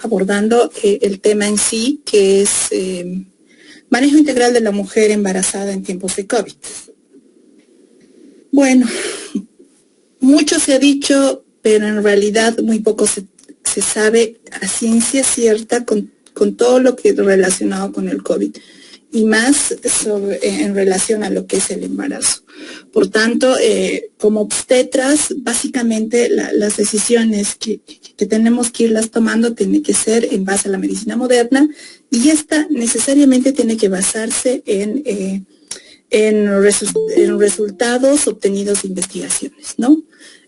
abordando el tema en sí, que es manejo integral de la mujer embarazada en tiempos de COVID. Bueno, mucho se ha dicho, pero en realidad muy poco se sabe a ciencia cierta con todo lo que es relacionado con el COVID y más en relación a lo que es el embarazo. Por tanto, como obstetras, básicamente las decisiones que tenemos que irlas tomando tienen que ser en base a la medicina moderna y esta necesariamente tiene que basarse en resultados obtenidos de investigaciones, ¿no?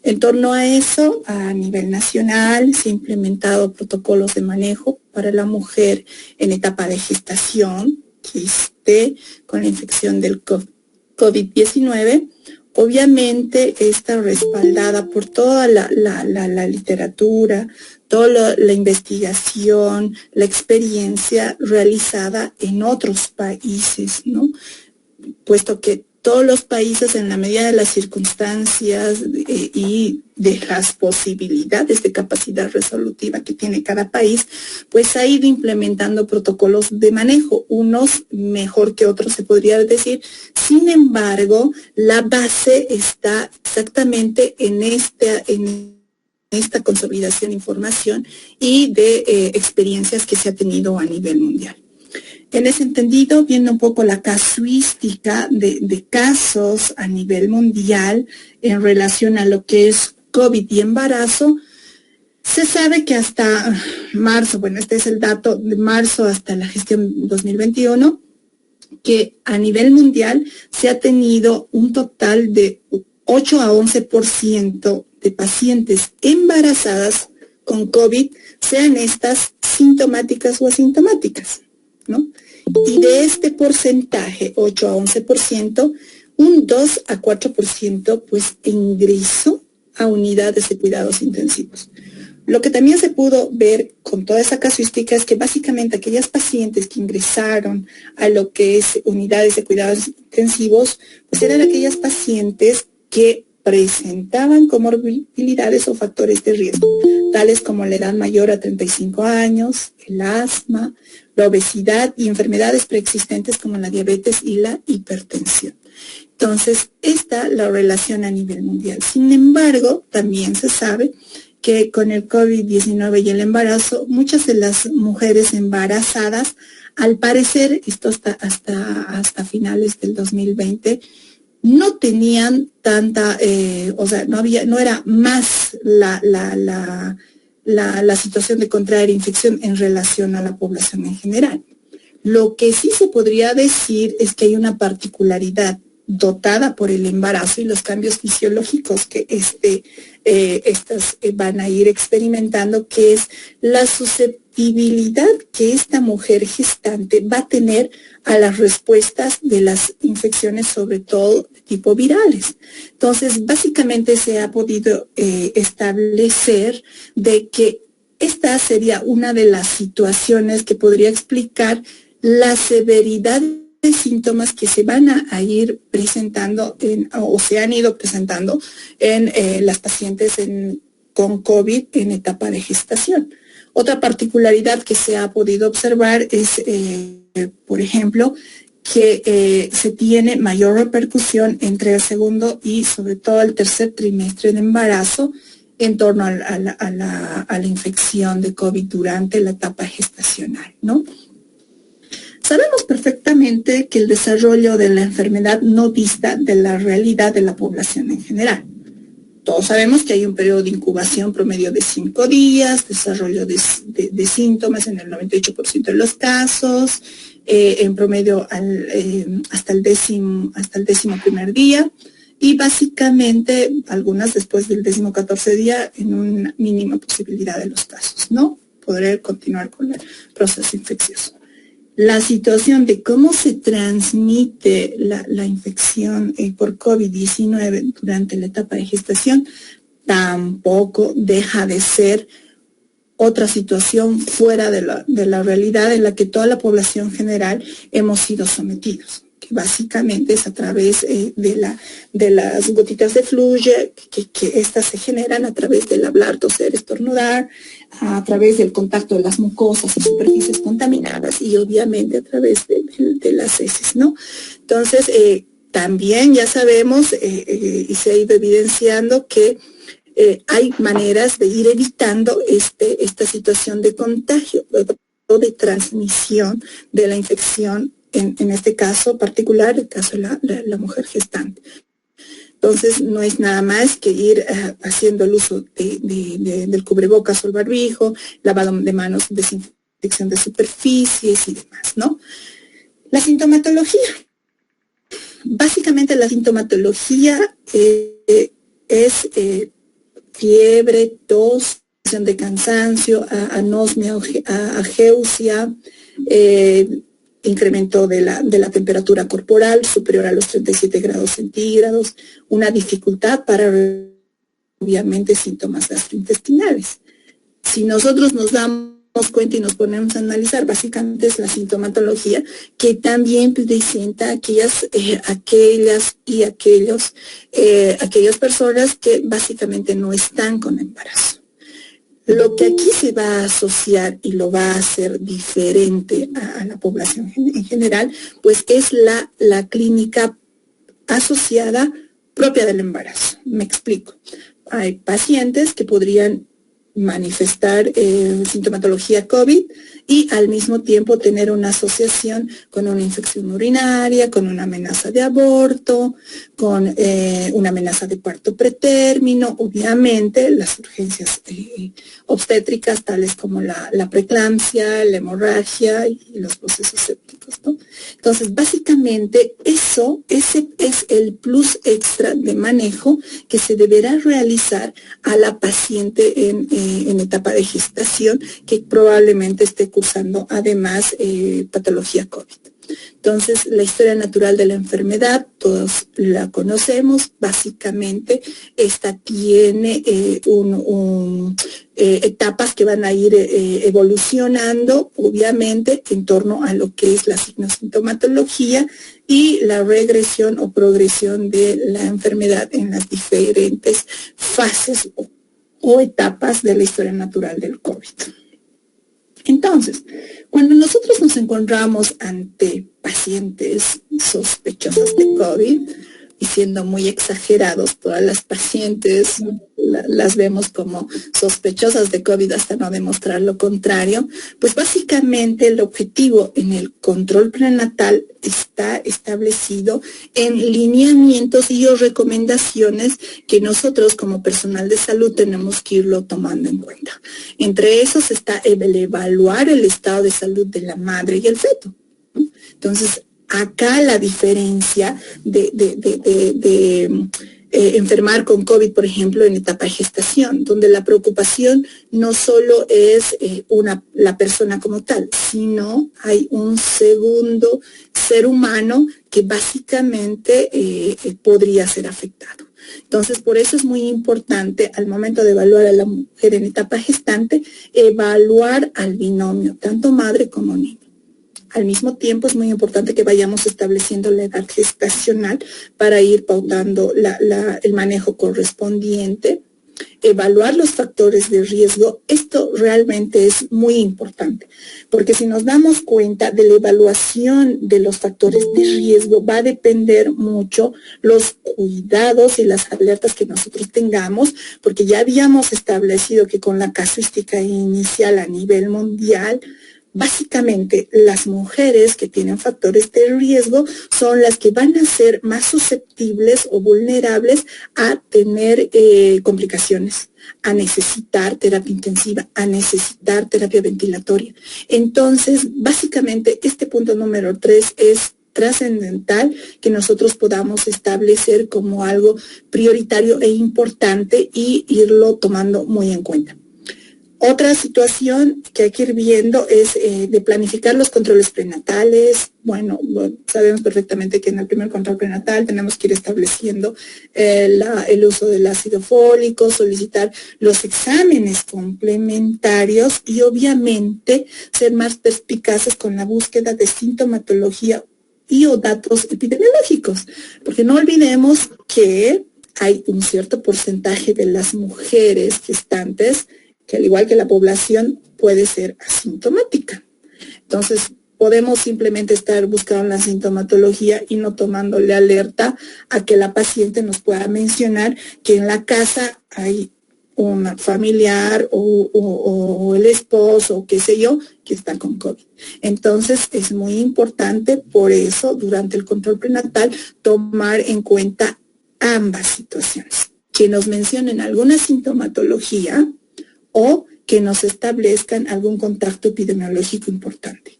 En torno a eso, a nivel nacional, se han implementado protocolos de manejo para la mujer en etapa de gestación que esté con la infección del COVID-19. Obviamente está respaldada por toda la literatura, toda la investigación, la experiencia realizada en otros países, ¿no? Puesto que todos los países, en la medida de las circunstancias y de las posibilidades de capacidad resolutiva que tiene cada país, pues ha ido implementando protocolos de manejo, unos mejor que otros se podría decir. Sin embargo, la base está exactamente en esta consolidación de información y de experiencias que se ha tenido a nivel mundial. En ese entendido, viendo un poco la casuística de casos a nivel mundial en relación a lo que es COVID y embarazo, se sabe que hasta marzo, bueno, este es el dato de marzo hasta la gestión 2021, que a nivel mundial se ha tenido un total de 8 a 11% de pacientes embarazadas con COVID, sean estas sintomáticas o asintomáticas, ¿no? Y de este porcentaje, 8 a 11%, un 2 a 4% pues ingreso a unidades de cuidados intensivos. Lo que también se pudo ver con toda esa casuística es que básicamente aquellas pacientes que ingresaron a lo que es unidades de cuidados intensivos, pues eran aquellas pacientes que presentaban comorbilidades o factores de riesgo, tales como la edad mayor a 35 años, el asma, la obesidad y enfermedades preexistentes como la diabetes y la hipertensión. Entonces, esta es la relación a nivel mundial. Sin embargo, también se sabe que con el COVID-19 y el embarazo, muchas de las mujeres embarazadas, al parecer, esto hasta finales del 2020, no tenían tanta, no era más la situación de contraer infección en relación a la población en general. Lo que sí se podría decir es que hay una particularidad dotada por el embarazo y los cambios fisiológicos que estas van a ir experimentando, que es la susceptibilidad que esta mujer gestante va a tener a las respuestas de las infecciones, sobre todo de tipo virales. Entonces, básicamente se ha podido establecer de que esta sería una de las situaciones que podría explicar la severidad de síntomas que se van a ir presentando o se han ido presentando en las pacientes con COVID en etapa de gestación. Otra particularidad que se ha podido observar es, por ejemplo, que se tiene mayor repercusión entre el segundo y sobre todo el tercer trimestre de embarazo en torno a la infección de COVID durante la etapa gestacional, ¿no? Sabemos perfectamente que el desarrollo de la enfermedad no dista de la realidad de la población en general. Todos sabemos que hay un periodo de incubación promedio de 5 días, desarrollo de síntomas en el 98% de los casos, en promedio hasta el décimo primer día, y básicamente algunas después del 14º día en una mínima posibilidad de los casos, ¿no? Poder continuar con el proceso infeccioso. La situación de cómo se transmite la infección por COVID-19 durante la etapa de gestación tampoco deja de ser otra situación fuera de la realidad en la que toda la población general hemos sido sometidos. Que que básicamente es a través de las gotitas de fluye, que estas se generan a través del hablar, toser, estornudar, a través del contacto de las mucosas y superficies contaminadas y obviamente a través de las heces, ¿no? Entonces, también ya sabemos y se ha ido evidenciando que hay maneras de ir evitando esta situación de contagio o de transmisión de la infección, en este caso particular, el caso de la mujer gestante. Entonces, no es nada más que ir haciendo el uso del cubrebocas o el barbijo, lavado de manos, desinfección de superficies y demás, ¿no? La sintomatología. Básicamente la sintomatología es fiebre, tos, sensación de cansancio, anosmia, ageusia, incremento de la temperatura corporal superior a los 37 grados centígrados, una dificultad para, obviamente, síntomas gastrointestinales. Si nosotros nos damos cuenta y nos ponemos a analizar, básicamente es la sintomatología que también presenta aquellas personas que básicamente no están con embarazo. Lo que aquí se va a asociar y lo va a hacer diferente a la población en general, pues es la clínica asociada propia del embarazo. Me explico. Hay pacientes que podrían manifestar sintomatología COVID y al mismo tiempo tener una asociación con una infección urinaria, con una amenaza de aborto, con una amenaza de parto pretérmino, obviamente las urgencias obstétricas tales como la preeclampsia, la hemorragia y los procesos sépticos, ¿no? Entonces, básicamente ese es el plus extra de manejo que se deberá realizar a la paciente en etapa de gestación que probablemente esté cursando además patología COVID. Entonces, la historia natural de la enfermedad, todos la conocemos, básicamente esta tiene etapas que van a ir evolucionando, obviamente, en torno a lo que es la sintomatología y la regresión o progresión de la enfermedad en las diferentes fases o etapas de la historia natural del COVID. Entonces, cuando nosotros nos encontramos ante pacientes sospechosas de COVID, y siendo muy exagerados, todas las pacientes las vemos como sospechosas de COVID hasta no demostrar lo contrario, pues básicamente el objetivo en el control prenatal está establecido en lineamientos y o recomendaciones que nosotros como personal de salud tenemos que irlo tomando en cuenta. Entre esos está el evaluar el estado de salud de la madre y el feto, ¿no? Entonces, acá la diferencia de enfermar con COVID, por ejemplo, en etapa de gestación, donde la preocupación no solo es la persona como tal, sino hay un segundo ser humano que básicamente podría ser afectado. Entonces, por eso es muy importante al momento de evaluar a la mujer en etapa gestante, evaluar al binomio, tanto madre como niño. Al mismo tiempo es muy importante que vayamos estableciendo la edad gestacional para ir pautando el manejo correspondiente, evaluar los factores de riesgo. Esto realmente es muy importante, porque si nos damos cuenta de la evaluación de los factores de riesgo, va a depender mucho los cuidados y las alertas que nosotros tengamos, porque ya habíamos establecido que con la casuística inicial a nivel mundial, básicamente, las mujeres que tienen factores de riesgo son las que van a ser más susceptibles o vulnerables a tener complicaciones, a necesitar terapia intensiva, a necesitar terapia ventilatoria. Entonces, básicamente, este punto número 3 es trascendental que nosotros podamos establecer como algo prioritario e importante y irlo tomando muy en cuenta. Otra situación que hay que ir viendo es de planificar los controles prenatales. Bueno, sabemos perfectamente que en el primer control prenatal tenemos que ir estableciendo el uso del ácido fólico, solicitar los exámenes complementarios y obviamente ser más perspicaces con la búsqueda de sintomatología y o datos epidemiológicos, porque no olvidemos que hay un cierto porcentaje de las mujeres gestantes que, al igual que la población, puede ser asintomática. Entonces, podemos simplemente estar buscando la sintomatología y no tomándole alerta a que la paciente nos pueda mencionar que en la casa hay un familiar o el esposo o qué sé yo que está con COVID. Entonces es muy importante por eso durante el control prenatal tomar en cuenta ambas situaciones, que nos mencionen alguna sintomatología o que nos establezcan algún contacto epidemiológico importante.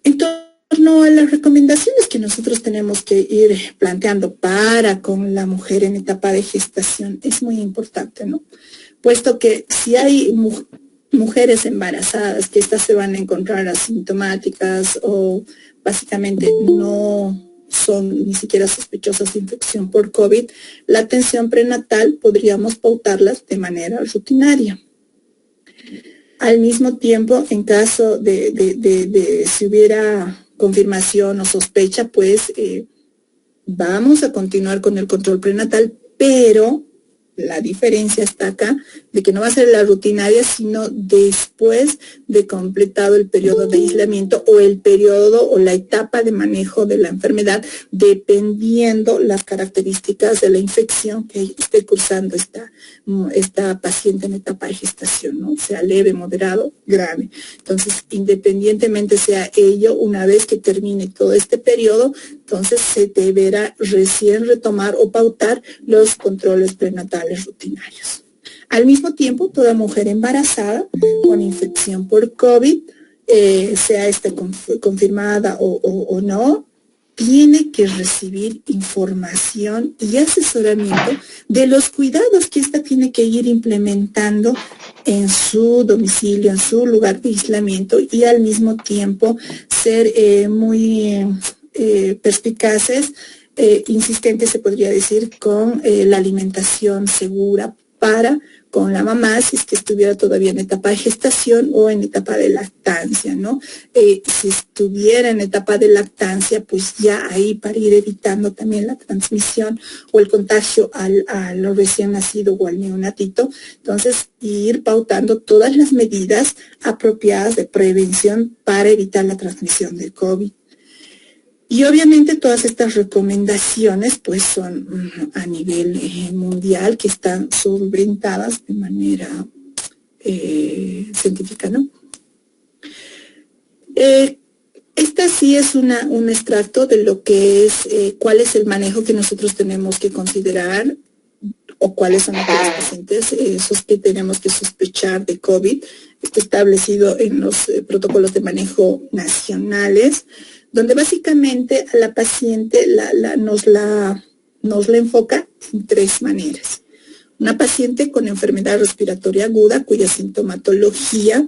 En torno a las recomendaciones que nosotros tenemos que ir planteando para con la mujer en etapa de gestación, es muy importante, ¿no? Puesto que si hay mujeres embarazadas que estas se van a encontrar asintomáticas o básicamente no son ni siquiera sospechosas de infección por COVID, la atención prenatal podríamos pautarlas de manera rutinaria. Al mismo tiempo, en caso de si hubiera confirmación o sospecha, pues vamos a continuar con el control prenatal, pero la diferencia está acá de que no va a ser la rutinaria, sino después de completado el periodo de aislamiento o el periodo o la etapa de manejo de la enfermedad, dependiendo las características de la infección que esté cursando esta paciente en etapa de gestación, ¿no? Sea leve, moderado, grave. Entonces, independientemente sea ello, una vez que termine todo este periodo, entonces se deberá recién retomar o pautar los controles prenatales rutinarios. Al mismo tiempo, toda mujer embarazada con infección por COVID, sea esta confirmada o no, tiene que recibir información y asesoramiento de los cuidados que ésta tiene que ir implementando en su domicilio, en su lugar de aislamiento, y al mismo tiempo ser muy perspicaces, insistentes, se podría decir, con la alimentación segura para con la mamá, si es que estuviera todavía en etapa de gestación o en etapa de lactancia, ¿no? Si estuviera en etapa de lactancia, pues ya ahí para ir evitando también la transmisión o el contagio al recién nacido o al neonatito, entonces ir pautando todas las medidas apropiadas de prevención para evitar la transmisión del COVID. Y obviamente todas estas recomendaciones pues son a nivel mundial, que están solventadas de manera científica, ¿no? Esta sí es un extracto de lo que es, cuál es el manejo que nosotros tenemos que considerar o cuáles son los pacientes esos que tenemos que sospechar de COVID. Está establecido en los protocolos de manejo nacionales, donde básicamente a la paciente nos la enfoca en tres maneras. Una paciente con enfermedad respiratoria aguda, cuya sintomatología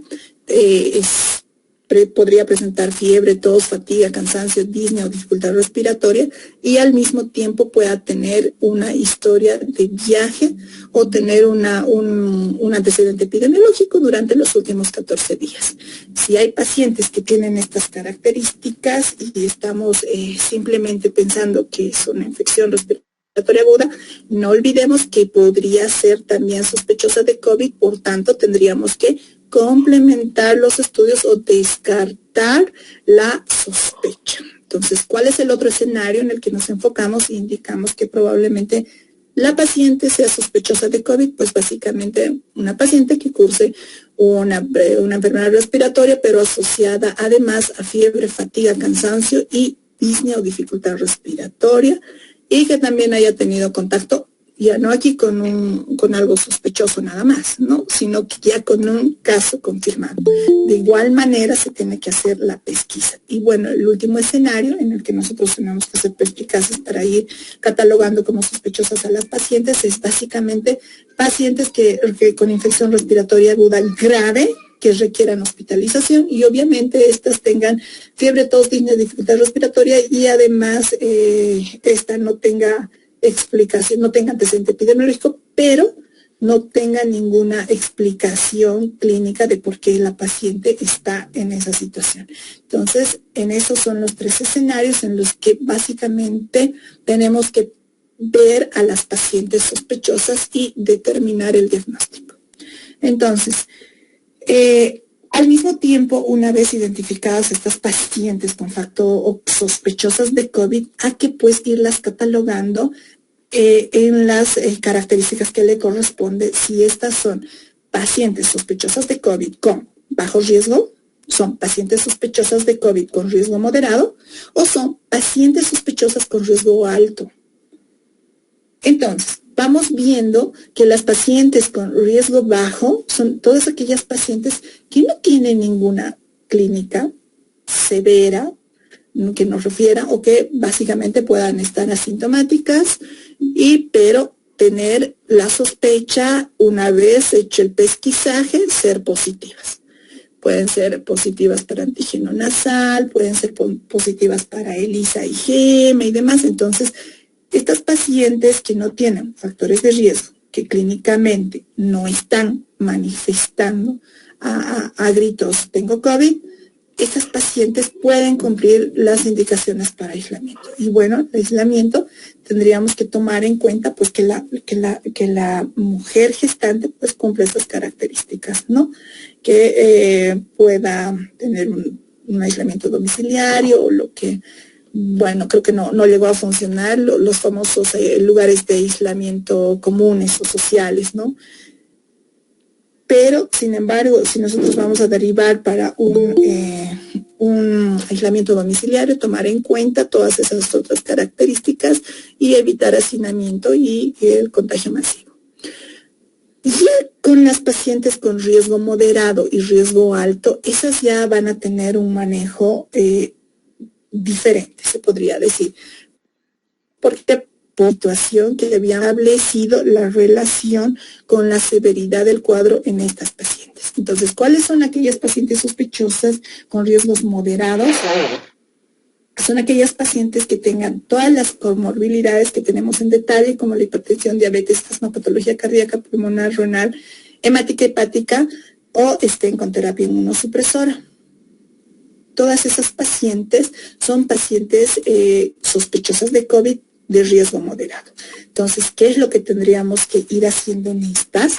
podría presentar fiebre, tos, fatiga, cansancio, disnea o dificultad respiratoria, y al mismo tiempo pueda tener una historia de viaje o tener un antecedente epidemiológico durante los últimos 14 días. Si hay pacientes que tienen estas características y estamos simplemente pensando que es una infección respiratoria aguda, no olvidemos que podría ser también sospechosa de COVID, por tanto tendríamos que complementar los estudios o descartar la sospecha. Entonces, ¿cuál es el otro escenario en el que nos enfocamos e indicamos que probablemente la paciente sea sospechosa de COVID? Pues básicamente una paciente que curse una enfermedad respiratoria, pero asociada además a fiebre, fatiga, cansancio y disnea o dificultad respiratoria, y que también haya tenido contacto, ya no aquí con algo sospechoso nada más, ¿no? Sino que ya con un caso confirmado. De igual manera se tiene que hacer la pesquisa. Y bueno, el último escenario en el que nosotros tenemos que ser perspicaces para ir catalogando como sospechosas a las pacientes es básicamente pacientes que con infección respiratoria aguda grave, que requieran hospitalización, y obviamente estas tengan fiebre, tos, disnea, dificultad respiratoria, y además esta no tenga explicación, no tenga antecedente epidemiológico, pero no tenga ninguna explicación clínica de por qué la paciente está en esa situación. Entonces, en esos son los 3 escenarios en los que básicamente tenemos que ver a las pacientes sospechosas y determinar el diagnóstico. Entonces, al mismo tiempo, una vez identificadas estas pacientes con factor o sospechosas de COVID, hay que pues irlas catalogando en las características que le corresponde. Si estas son pacientes sospechosas de COVID con bajo riesgo, son pacientes sospechosas de COVID con riesgo moderado o son pacientes sospechosas con riesgo alto. Entonces, vamos viendo que las pacientes con riesgo bajo son todas aquellas pacientes que no tienen ninguna clínica severa que nos refiera o que básicamente puedan estar asintomáticas, pero tener la sospecha, una vez hecho el pesquisaje, ser positivas. Pueden ser positivas para antígeno nasal, pueden ser positivas para ELISA y GEMA y demás. Entonces, estas pacientes que no tienen factores de riesgo, que clínicamente no están manifestando a gritos, tengo COVID, estas pacientes pueden cumplir las indicaciones para aislamiento. Y bueno, el aislamiento tendríamos que tomar en cuenta pues que la mujer gestante pues cumple esas características, ¿no? Que pueda tener un aislamiento domiciliario o lo que, bueno, creo que no llegó a funcionar, los famosos lugares de aislamiento comunes o sociales, ¿no? Pero, sin embargo, si nosotros vamos a derivar para un aislamiento domiciliario, tomar en cuenta todas esas otras características y evitar hacinamiento y el contagio masivo. Ya con las pacientes con riesgo moderado y riesgo alto, esas ya van a tener un manejo diferente, se podría decir. Porque situación que había establecido la relación con la severidad del cuadro en estas pacientes. Entonces, ¿cuáles son aquellas pacientes sospechosas con riesgos moderados? Son aquellas pacientes que tengan todas las comorbilidades que tenemos en detalle, como la hipertensión, diabetes, asma, patología cardíaca, pulmonar, renal, hemática, hepática, o estén con terapia inmunosupresora. Todas esas pacientes son pacientes sospechosas de COVID de riesgo moderado. Entonces, ¿qué es lo que tendríamos que ir haciendo en estas?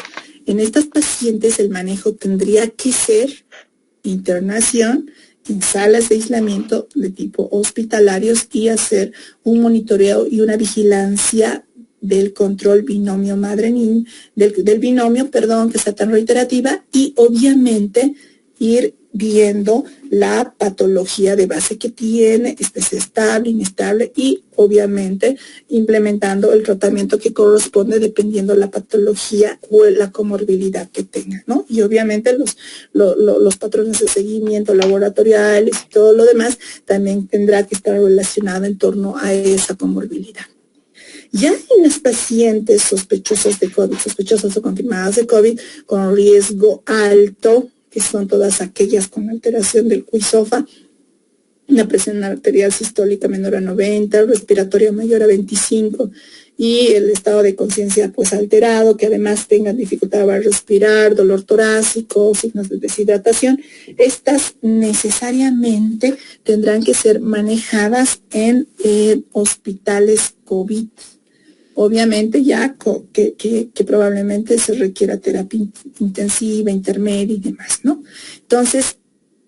En estas pacientes el manejo tendría que ser internación en salas de aislamiento de tipo hospitalarios y hacer un monitoreo y una vigilancia del control binomio madre-niño, del binomio, que sea tan reiterativa, y obviamente ir viendo la patología de base que tiene, es estable, inestable, y obviamente implementando el tratamiento que corresponde dependiendo la patología o la comorbilidad que tenga, ¿no? Y obviamente los patrones de seguimiento laboratoriales y todo lo demás también tendrá que estar relacionado en torno a esa comorbilidad. Ya en las pacientes sospechosas de COVID, sospechosas o confirmadas de COVID, con riesgo alto, que son todas aquellas con alteración del QI-SOFA, una presión arterial sistólica menor a 90, respiratoria mayor a 25 y el estado de conciencia pues alterado, que además tengan dificultad para respirar, dolor torácico, signos de deshidratación, estas necesariamente tendrán que ser manejadas en hospitales COVID. Obviamente ya que probablemente se requiera terapia intensiva, intermedia y demás, ¿no? Entonces,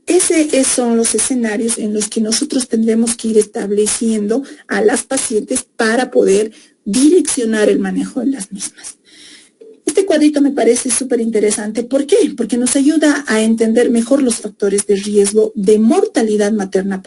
esos son los escenarios en los que nosotros tendremos que ir estableciendo a las pacientes para poder direccionar el manejo de las mismas. Este cuadrito me parece súper interesante. ¿Por qué? Porque nos ayuda a entender mejor los factores de riesgo de mortalidad materna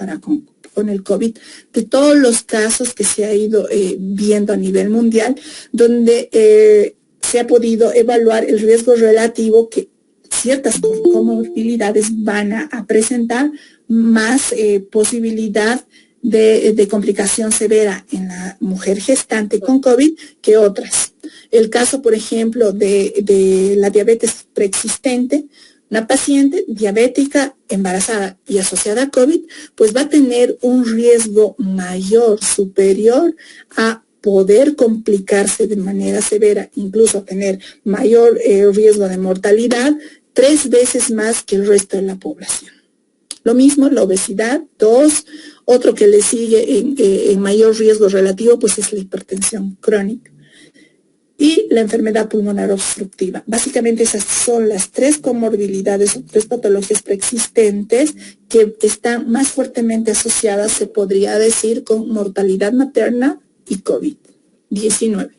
con el COVID, de todos los casos que se ha ido viendo a nivel mundial, donde se ha podido evaluar el riesgo relativo que ciertas comorbilidades van a presentar, más posibilidad de complicación severa en la mujer gestante con COVID que otras. El caso, por ejemplo, de la diabetes preexistente, una paciente diabética embarazada y asociada a COVID, pues va a tener un riesgo mayor, superior a poder complicarse de manera severa, incluso tener mayor riesgo de mortalidad, 3 veces más que el resto de la población. Lo mismo la obesidad, 2, otro que le sigue en mayor riesgo relativo, pues es la hipertensión crónica. Y la enfermedad pulmonar obstructiva. Básicamente esas son las 3 comorbilidades o 3 patologías preexistentes que están más fuertemente asociadas, se podría decir, con mortalidad materna y COVID-19.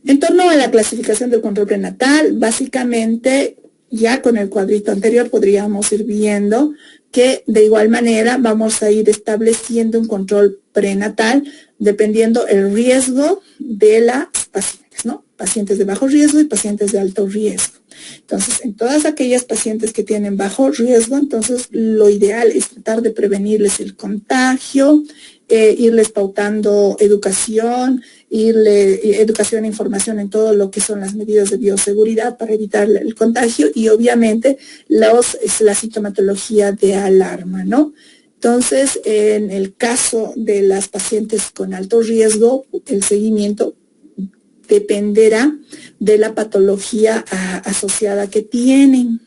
En torno a la clasificación del control prenatal, básicamente ya con el cuadrito anterior podríamos ir viendo que de igual manera vamos a ir estableciendo un control prenatal dependiendo el riesgo de las pacientes, ¿no? Pacientes de bajo riesgo y pacientes de alto riesgo. Entonces, en todas aquellas pacientes que tienen bajo riesgo, entonces lo ideal es tratar de prevenirles el contagio, irles pautando educación, educación e información en todo lo que son las medidas de bioseguridad para evitar el contagio y obviamente la sintomatología de alarma, ¿no? Entonces, en el caso de las pacientes con alto riesgo, el seguimiento dependerá de la patología asociada que tienen.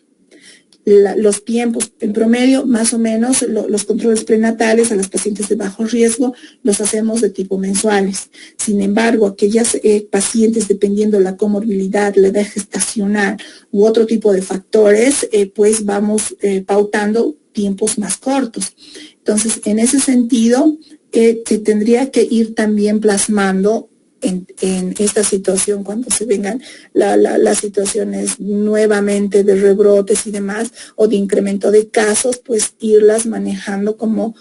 Los tiempos, en promedio, más o menos, los controles prenatales a las pacientes de bajo riesgo los hacemos de tipo mensuales. Sin embargo, aquellas pacientes, dependiendo la comorbilidad, la edad gestacional u otro tipo de factores, pues vamos pautando tiempos más cortos. Entonces, en ese sentido, se tendría que ir también plasmando en esta situación cuando se vengan las situaciones nuevamente de rebrotes y demás o de incremento de casos, pues irlas manejando como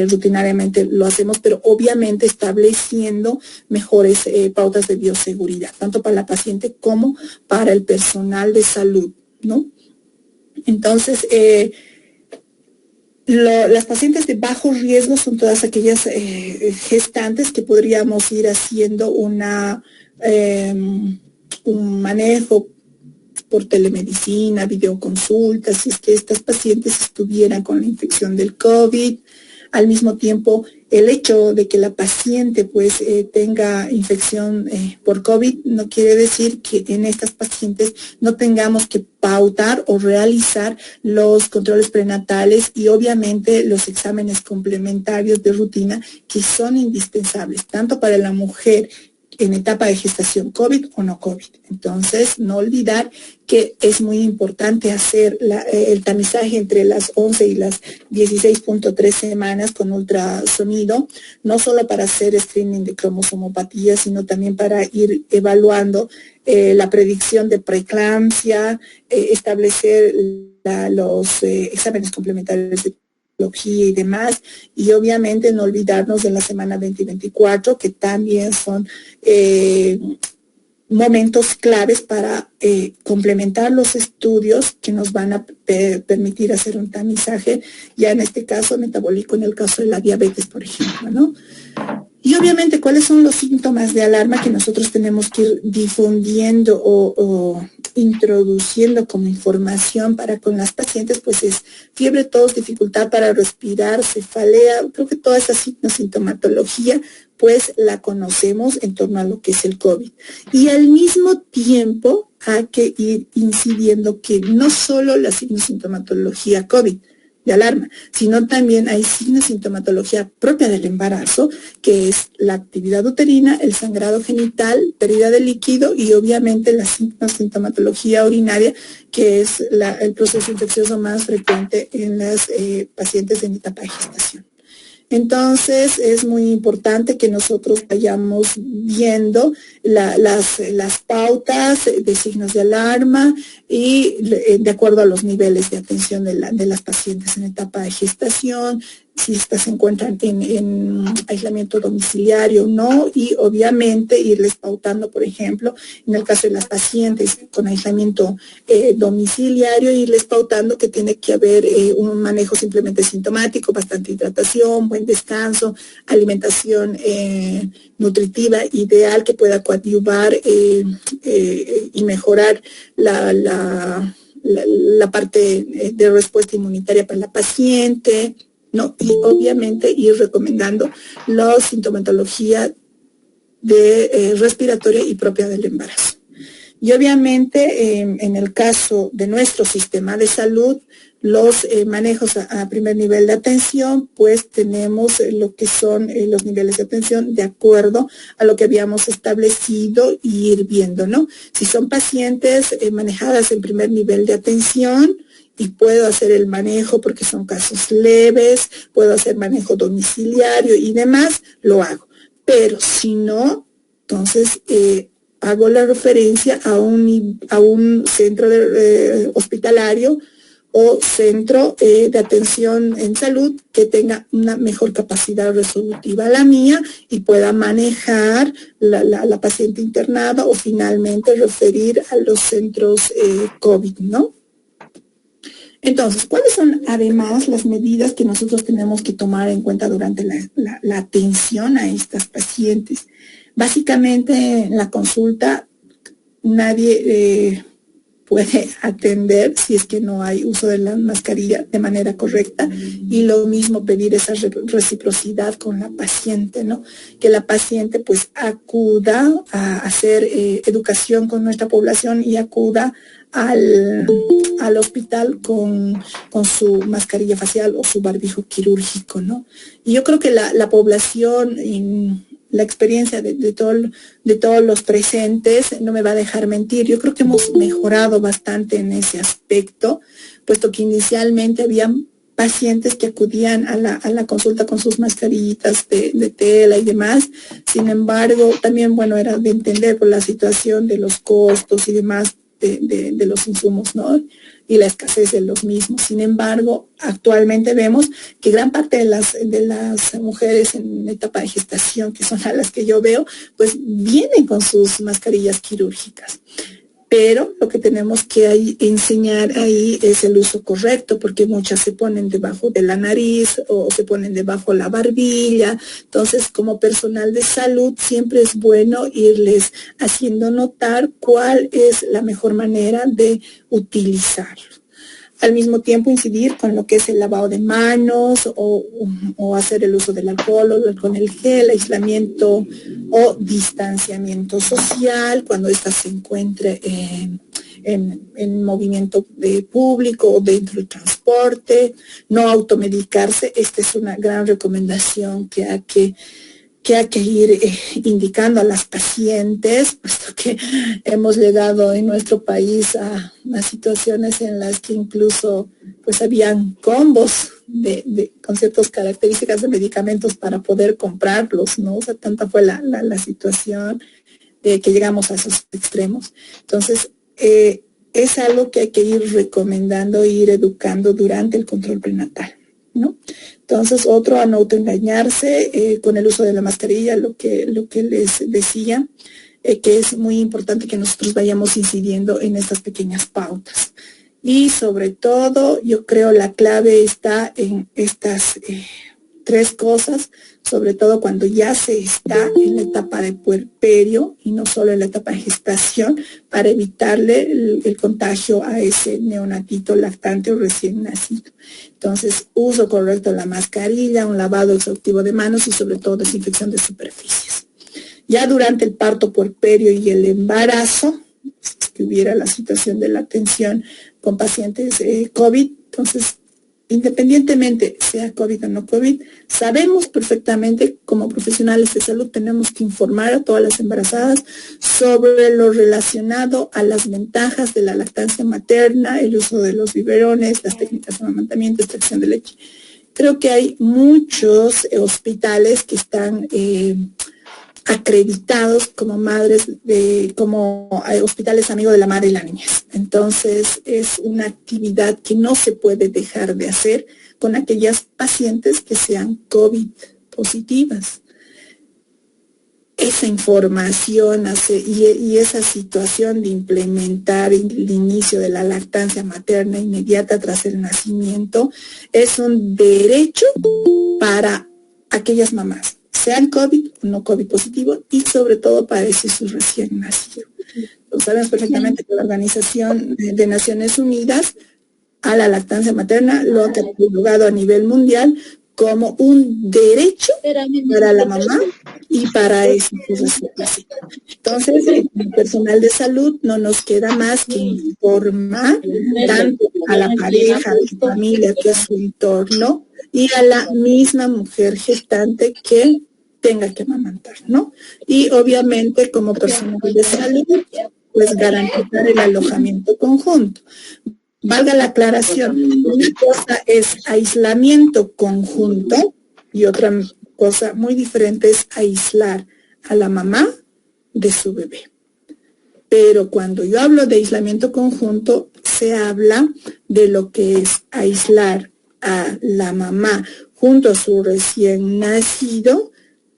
rutinariamente lo hacemos, pero obviamente estableciendo mejores pautas de bioseguridad, tanto para la paciente como para el personal de salud, ¿no? Entonces, las pacientes de bajo riesgo son todas aquellas gestantes que podríamos ir haciendo un manejo por telemedicina, videoconsultas, si es que estas pacientes estuvieran con la infección del COVID. Al mismo tiempo, el hecho de que la paciente pues tenga infección por COVID no quiere decir que en estas pacientes no tengamos que pautar o realizar los controles prenatales y obviamente los exámenes complementarios de rutina que son indispensables, tanto para la mujer en etapa de gestación COVID o no COVID. Entonces, no olvidar que es muy importante hacer el tamizaje entre las 11 y las 16.3 semanas con ultrasonido, no solo para hacer screening de cromosomopatía, sino también para ir evaluando la predicción de preeclampsia, establecer los exámenes complementarios de y demás, y obviamente no olvidarnos de la semana 20 y 24, que también son momentos claves para complementar los estudios que nos van a permitir hacer un tamizaje, ya en este caso metabólico, en el caso de la diabetes, por ejemplo, ¿no? Y obviamente, ¿cuáles son los síntomas de alarma que nosotros tenemos que ir difundiendo o introduciendo como información para con las pacientes? Pues es fiebre, tos, dificultad para respirar, cefalea. Creo que toda esa sintomatología pues la conocemos en torno a lo que es el COVID. Y al mismo tiempo hay que ir incidiendo que no solo la sintomatología COVID de alarma, sino también hay signos de sintomatología propia del embarazo, que es la actividad uterina, el sangrado genital, pérdida de líquido y obviamente la sintomatología urinaria, que es el proceso infeccioso más frecuente en las pacientes en etapa de gestación. Entonces, es muy importante que nosotros vayamos viendo las pautas de signos de alarma y de acuerdo a los niveles de atención de las pacientes en etapa de gestación, si estas se encuentran en aislamiento domiciliario o no, y obviamente irles pautando, por ejemplo, en el caso de las pacientes con aislamiento domiciliario, irles pautando que tiene que haber un manejo simplemente sintomático, bastante hidratación, buen descanso, alimentación nutritiva ideal que pueda coadyuvar y mejorar la parte de respuesta inmunitaria para la paciente, ¿no? Y obviamente ir recomendando la sintomatología respiratoria y propia del embarazo. Y obviamente en el caso de nuestro sistema de salud, los manejos a primer nivel de atención, pues tenemos lo que son los niveles de atención de acuerdo a lo que habíamos establecido y ir viendo, ¿no? Si son pacientes manejadas en primer nivel de atención, y puedo hacer el manejo porque son casos leves, puedo hacer manejo domiciliario y demás, lo hago. Pero si no, entonces hago la referencia a un centro hospitalario o centro de atención en salud que tenga una mejor capacidad resolutiva a la mía y pueda manejar la paciente internada o finalmente referir a los centros COVID, ¿no? Entonces, ¿cuáles son además las medidas que nosotros tenemos que tomar en cuenta durante la atención a estas pacientes? Básicamente, en la consulta, nadie puede atender si es que no hay uso de la mascarilla de manera correcta y lo mismo pedir esa reciprocidad con la paciente, ¿no? Que la paciente pues acuda a hacer educación con nuestra población y acuda al hospital con su mascarilla facial o su barbijo quirúrgico, ¿no? Y yo creo que la población, la experiencia de todos los presentes no me va a dejar mentir. Yo creo que hemos mejorado bastante en ese aspecto, puesto que inicialmente habían pacientes que acudían a la consulta con sus mascarillitas de tela y demás. Sin embargo, también, bueno, era de entender por la situación de los costos y demás de los insumos, ¿no? Y la escasez de los mismos. Sin embargo, actualmente vemos que gran parte de las mujeres en etapa de gestación, que son a las que yo veo, pues vienen con sus mascarillas quirúrgicas. Pero lo que tenemos que enseñar ahí es el uso correcto, porque muchas se ponen debajo de la nariz o se ponen debajo de la barbilla. Entonces, como personal de salud, siempre es bueno irles haciendo notar cuál es la mejor manera de utilizarlo. Al mismo tiempo incidir con lo que es el lavado de manos o hacer el uso del alcohol o con el gel, aislamiento o distanciamiento social cuando ésta se encuentre en movimiento público o dentro del transporte, no automedicarse. Esta es una gran recomendación que hay que ir indicando a las pacientes, puesto que hemos llegado en nuestro país a situaciones en las que incluso pues habían combos con ciertas características de medicamentos para poder comprarlos, ¿no? O sea, tanta fue la situación de que llegamos a esos extremos. Entonces, es algo que hay que ir recomendando, ir educando durante el control prenatal, ¿no? Entonces, otro, a no autoengañarse con el uso de la mascarilla, lo que les decía, que es muy importante que nosotros vayamos incidiendo en estas pequeñas pautas. Y sobre todo, yo creo la clave está en estas tres cosas, sobre todo cuando ya se está en la etapa de puerperio y no solo en la etapa de gestación, para evitarle el contagio a ese neonatito lactante o recién nacido. Entonces, uso correcto de la mascarilla, un lavado exhaustivo de manos y sobre todo desinfección de superficies. Ya durante el parto, puerperio y el embarazo, si que hubiera la situación de la atención con pacientes COVID, entonces, independientemente sea COVID o no COVID, sabemos perfectamente como profesionales de salud tenemos que informar a todas las embarazadas sobre lo relacionado a las ventajas de la lactancia materna, el uso de los biberones, las técnicas de amamantamiento, extracción de leche. Creo que hay muchos hospitales que están acreditados como madres, como hospitales amigos de la madre y la niñez. Entonces, es una actividad que no se puede dejar de hacer con aquellas pacientes que sean COVID positivas. Esa información y esa situación de implementar el inicio de la lactancia materna inmediata tras el nacimiento es un derecho para aquellas mamás, sean COVID o no COVID positivo, y sobre todo para ese su recién nacido. Lo sabemos perfectamente que la Organización de Naciones Unidas a la lactancia materna lo ha catalogado a nivel mundial como un derecho para la mamá y para eso. Entonces, el personal de salud no nos queda más que informar tanto a la pareja, a la familia, que es su entorno, y a la misma mujer gestante que tenga que amamantar, ¿no? Y obviamente como personal de salud, pues garantizar el alojamiento conjunto. Valga la aclaración, una cosa es aislamiento conjunto y otra cosa muy diferente es aislar a la mamá de su bebé. Pero cuando yo hablo de aislamiento conjunto, se habla de lo que es aislar a la mamá junto a su recién nacido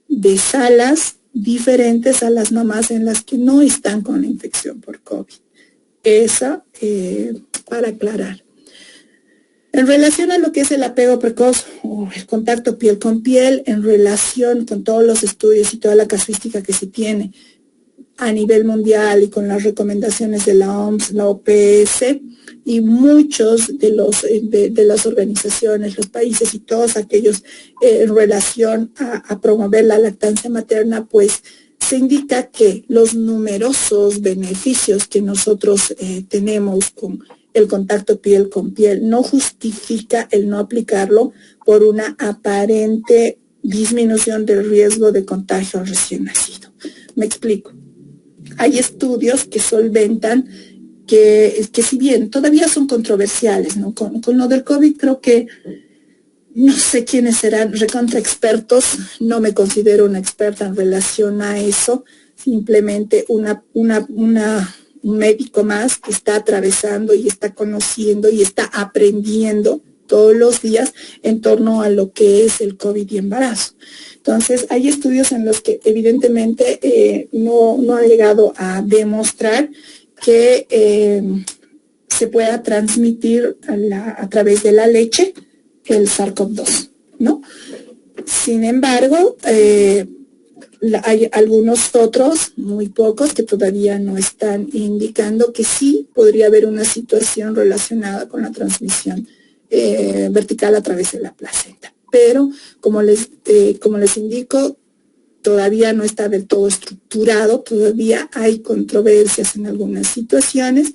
de salas diferentes a las mamás en las que no están con la infección por COVID. Esa, para aclarar. En relación a lo que es el apego precoz o el contacto piel con piel, en relación con todos los estudios y toda la casuística que se tiene a nivel mundial y con las recomendaciones de la OMS, la OPS y muchos de las organizaciones, los países y todos aquellos en relación a promover la lactancia materna, pues se indica que los numerosos beneficios que nosotros tenemos con el contacto piel con piel no justifica el no aplicarlo por una aparente disminución del riesgo de contagio al recién nacido. Me explico. Hay estudios que solventan que si bien todavía son controversiales, ¿no? Con lo del COVID creo que no sé quiénes serán recontra expertos, no me considero una experta en relación a eso, simplemente un médico más que está atravesando y está conociendo y está aprendiendo todos los días en torno a lo que es el COVID y embarazo. Entonces, hay estudios en los que evidentemente no han llegado a demostrar que se pueda transmitir a través de la leche el SARS-CoV-2, ¿no? Sin embargo, hay algunos otros, muy pocos, que todavía no están indicando que sí podría haber una situación relacionada con la transmisión vertical a través de la placenta. Pero, como les indico, todavía no está del todo estructurado, todavía hay controversias en algunas situaciones,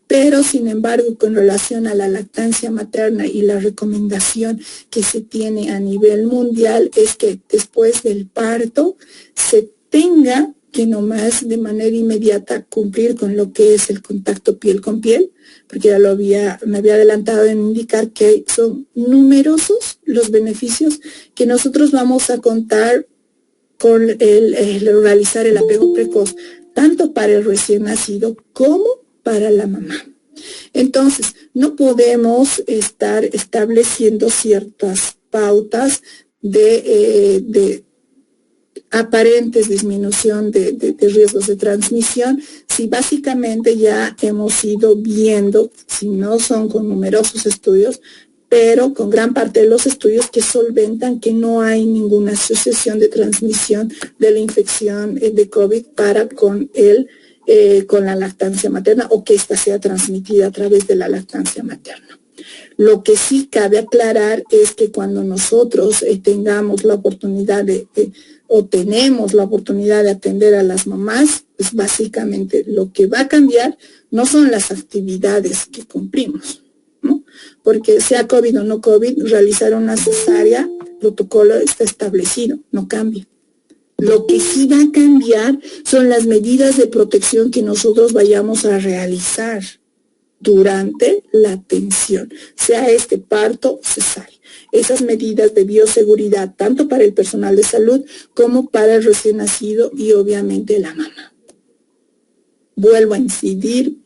pero sin embargo, con relación a la lactancia materna y la recomendación que se tiene a nivel mundial es que después del parto se tenga que nomás de manera inmediata cumplir con lo que es el contacto piel con piel, porque ya me había adelantado en indicar que son numerosos los beneficios que nosotros vamos a contar con el realizar el apego precoz, tanto para el recién nacido como para la mamá. Entonces, no podemos estar estableciendo ciertas pautas de aparentes disminución de riesgos de transmisión, si básicamente ya hemos ido viendo, si no son con numerosos estudios, pero con gran parte de los estudios que solventan que no hay ninguna asociación de transmisión de la infección de COVID con la lactancia materna o que ésta sea transmitida a través de la lactancia materna. Lo que sí cabe aclarar es que cuando nosotros tengamos la oportunidad tenemos la oportunidad de atender a las mamás, pues básicamente lo que va a cambiar no son las actividades que cumplimos, ¿no? Porque sea COVID o no COVID, realizar una cesárea, el protocolo está establecido, no cambia. Lo que sí va a cambiar son las medidas de protección que nosotros vayamos a realizar durante la atención, sea este parto o cesárea. Esas medidas de bioseguridad, tanto para el personal de salud como para el recién nacido y obviamente la mamá. Vuelvo a incidir,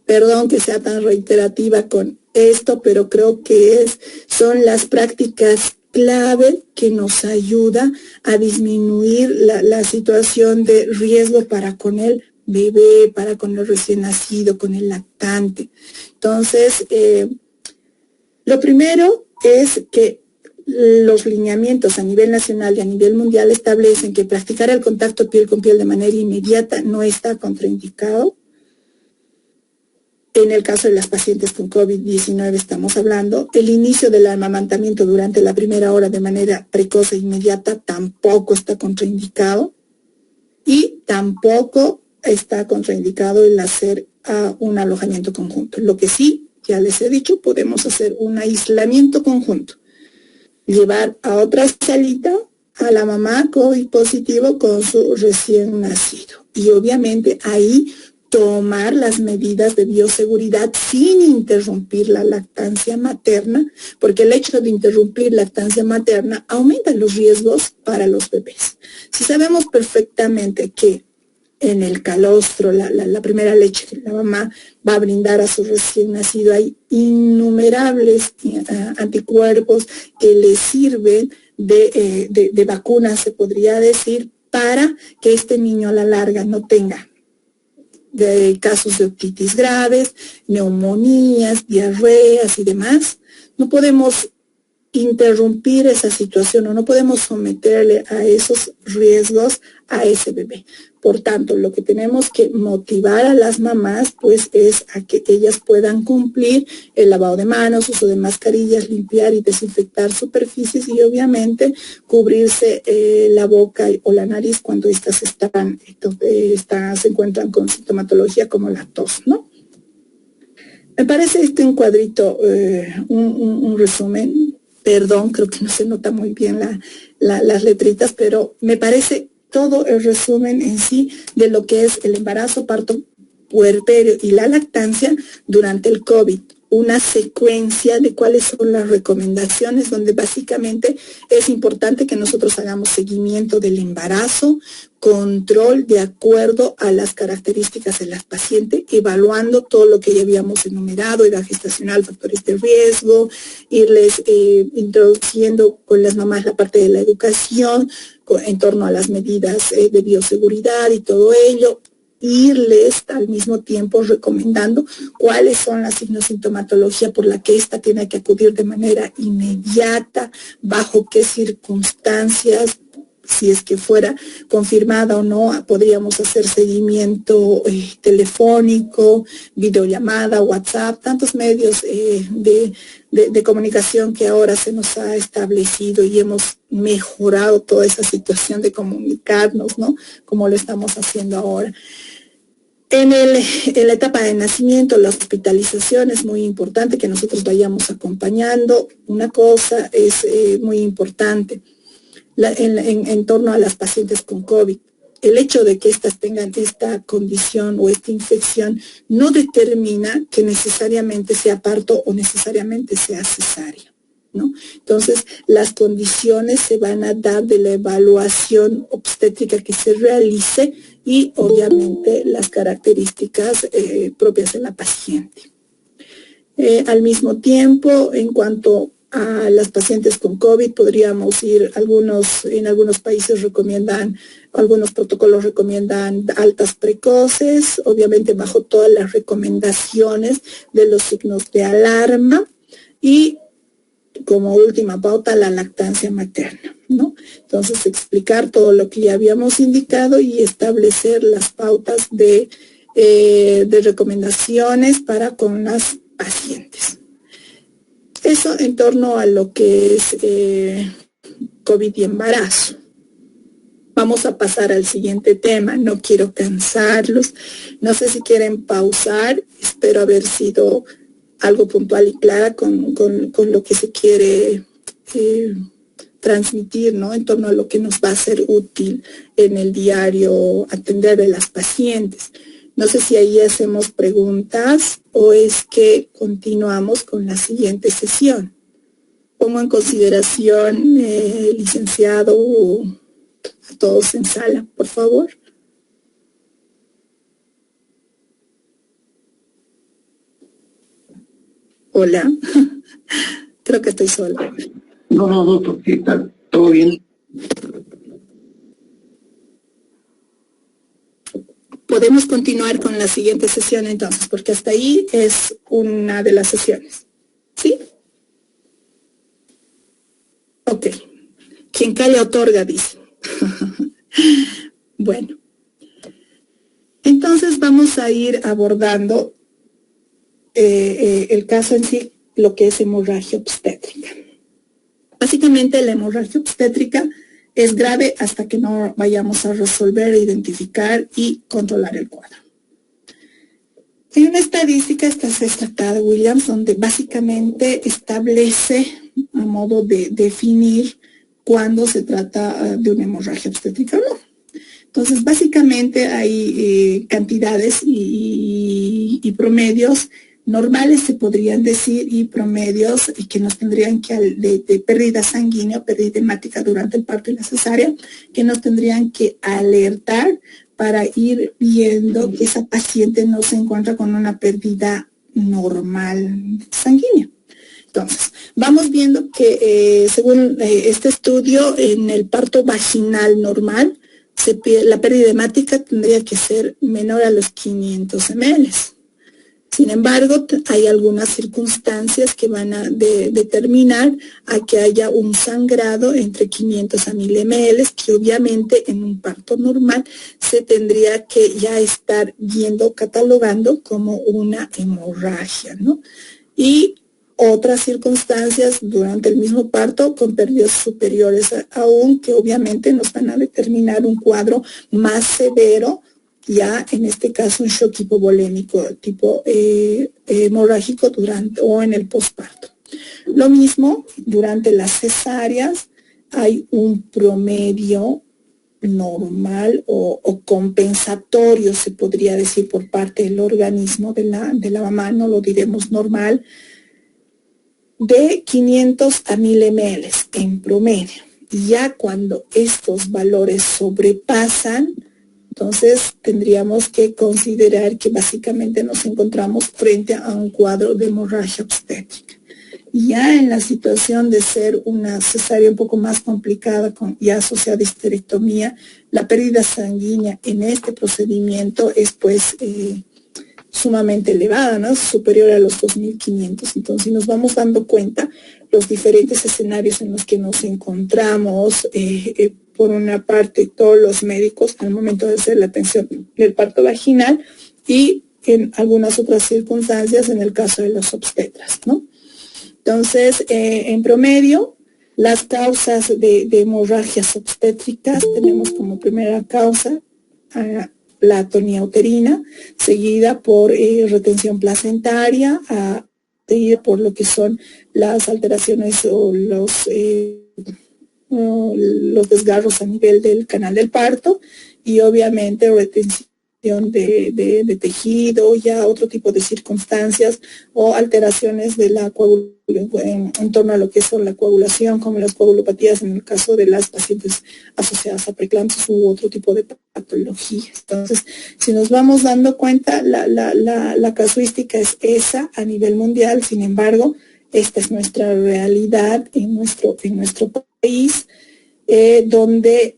perdón que sea tan reiterativa con esto, pero creo que son las prácticas clave que nos ayuda a disminuir la situación de riesgo para con el bebé, para con el recién nacido, con el lactante. Entonces, lo primero es que los lineamientos a nivel nacional y a nivel mundial establecen que practicar el contacto piel con piel de manera inmediata no está contraindicado. En el caso de las pacientes con COVID-19 estamos hablando, el inicio del amamantamiento durante la primera hora de manera precoz e inmediata tampoco está contraindicado y tampoco está contraindicado el hacer un alojamiento conjunto. Lo que sí, ya les he dicho, podemos hacer un aislamiento conjunto, llevar a otra salita a la mamá COVID positivo con su recién nacido y obviamente ahí tomar las medidas de bioseguridad sin interrumpir la lactancia materna, porque el hecho de interrumpir lactancia materna aumenta los riesgos para los bebés. Si sabemos perfectamente que en el calostro, la primera leche que la mamá va a brindar a su recién nacido, hay innumerables anticuerpos que le sirven de vacuna, se podría decir, para que este niño a la larga no tenga de casos de otitis graves, neumonías, diarreas y demás. No podemos interrumpir esa situación o no podemos someterle a esos riesgos a ese bebé. Por tanto, lo que tenemos que motivar a las mamás pues es a que ellas puedan cumplir el lavado de manos, uso de mascarillas, limpiar y desinfectar superficies y obviamente cubrirse la boca o la nariz cuando estas se encuentran con sintomatología como la tos, ¿no? Me parece un cuadrito, un resumen. Perdón, creo que no se nota muy bien las letritas, pero me parece todo el resumen en sí de lo que es el embarazo, parto, puerperio y la lactancia durante el COVID. Una secuencia de cuáles son las recomendaciones, donde básicamente es importante que nosotros hagamos seguimiento del embarazo, control de acuerdo a las características de las pacientes, evaluando todo lo que ya habíamos enumerado, edad gestacional, factores de riesgo, irles introduciendo con las mamás la parte de la educación en torno a las medidas de bioseguridad y todo ello, irles al mismo tiempo recomendando cuáles son las signos sintomatología por la que ésta tiene que acudir de manera inmediata, bajo qué circunstancias, si es que fuera confirmada o no, podríamos hacer seguimiento telefónico, videollamada, WhatsApp, tantos medios de comunicación que ahora se nos ha establecido y hemos mejorado toda esa situación de comunicarnos, ¿no? Como lo estamos haciendo ahora. En la etapa de nacimiento, la hospitalización es muy importante que nosotros vayamos acompañando. Una cosa es muy importante en torno a las pacientes con COVID. El hecho de que éstas tengan esta condición o esta infección no determina que necesariamente sea parto o necesariamente sea cesárea, ¿no? Entonces, las condiciones se van a dar de la evaluación obstétrica que se realice y obviamente las características propias de la paciente. Al mismo tiempo, en cuanto a las pacientes con COVID, podríamos ir, en algunos países algunos protocolos recomiendan altas precoces, obviamente bajo todas las recomendaciones de los signos de alarma y como última pauta la lactancia materna, ¿no? Entonces explicar todo lo que ya habíamos indicado y establecer las pautas de recomendaciones para con las pacientes. Eso en torno a lo que es COVID y embarazo. Vamos a pasar al siguiente tema, no quiero cansarlos, no sé si quieren pausar, espero haber sido algo puntual y clara con lo que se quiere transmitir, ¿no? En torno a lo que nos va a ser útil en el diario atender de las pacientes. No sé si ahí hacemos preguntas o es que continuamos con la siguiente sesión. Pongo en consideración, licenciado, a todos en sala, por favor. Hola, creo que estoy sola. No, doctor, ¿qué tal? ¿Todo bien? Podemos continuar con la siguiente sesión entonces, porque hasta ahí es una de las sesiones. ¿Sí? Ok. Quien calla otorga, dice. Bueno. Entonces vamos a ir abordando el caso en sí, lo que es hemorragia obstétrica. Básicamente la hemorragia obstétrica es grave hasta que no vayamos a resolver, identificar y controlar el cuadro. Hay una estadística, esta es extractada de Williams, donde básicamente establece a modo de definir cuándo se trata de una hemorragia obstétrica o no. Entonces, básicamente hay cantidades y promedios normales, se podrían decir, y promedios que nos tendrían que, de pérdida sanguínea, pérdida hemática durante el parto y la cesárea, que nos tendrían que alertar para ir viendo que esa paciente no se encuentra con una pérdida normal sanguínea. Entonces, vamos viendo que según este estudio, en el parto vaginal normal, la pérdida hemática tendría que ser menor a los 500 ml. Sin embargo, hay algunas circunstancias que van a determinar a que haya un sangrado entre 500 a 1000 ml, que obviamente en un parto normal se tendría que ya estar viendo, catalogando como una hemorragia, ¿no? Y otras circunstancias durante el mismo parto con pérdidas superiores aún, que obviamente nos van a determinar un cuadro más severo, ya en este caso un shock hipovolémico tipo hemorrágico durante o en el posparto. Lo mismo durante las cesáreas, hay un promedio normal o compensatorio, se podría decir, por parte del organismo de la mamá, no lo diremos normal, de 500 a 1000 ml en promedio. Y ya cuando estos valores sobrepasan, entonces tendríamos que considerar que básicamente nos encontramos frente a un cuadro de hemorragia obstétrica. Y ya en la situación de ser una cesárea un poco más complicada, ya asociada a histerectomía, la pérdida sanguínea en este procedimiento es pues sumamente elevada, ¿no? Superior a los 2500. Entonces, si nos vamos dando cuenta, los diferentes escenarios en los que nos encontramos, por una parte, todos los médicos al momento de hacer la atención del parto vaginal y en algunas otras circunstancias en el caso de los obstetras, ¿no? Entonces, en promedio, las causas de hemorragias obstétricas tenemos como primera causa la atonía uterina, seguida por retención placentaria, seguida por lo que son las alteraciones o los desgarros a nivel del canal del parto y obviamente retención de tejido, ya otro tipo de circunstancias o alteraciones de la coagulación en torno a lo que son la coagulación, como las coagulopatías en el caso de las pacientes asociadas a preeclampsia u otro tipo de patologías. Entonces, si nos vamos dando cuenta, la casuística es esa a nivel mundial. Sin embargo, esta es nuestra realidad en nuestro país, donde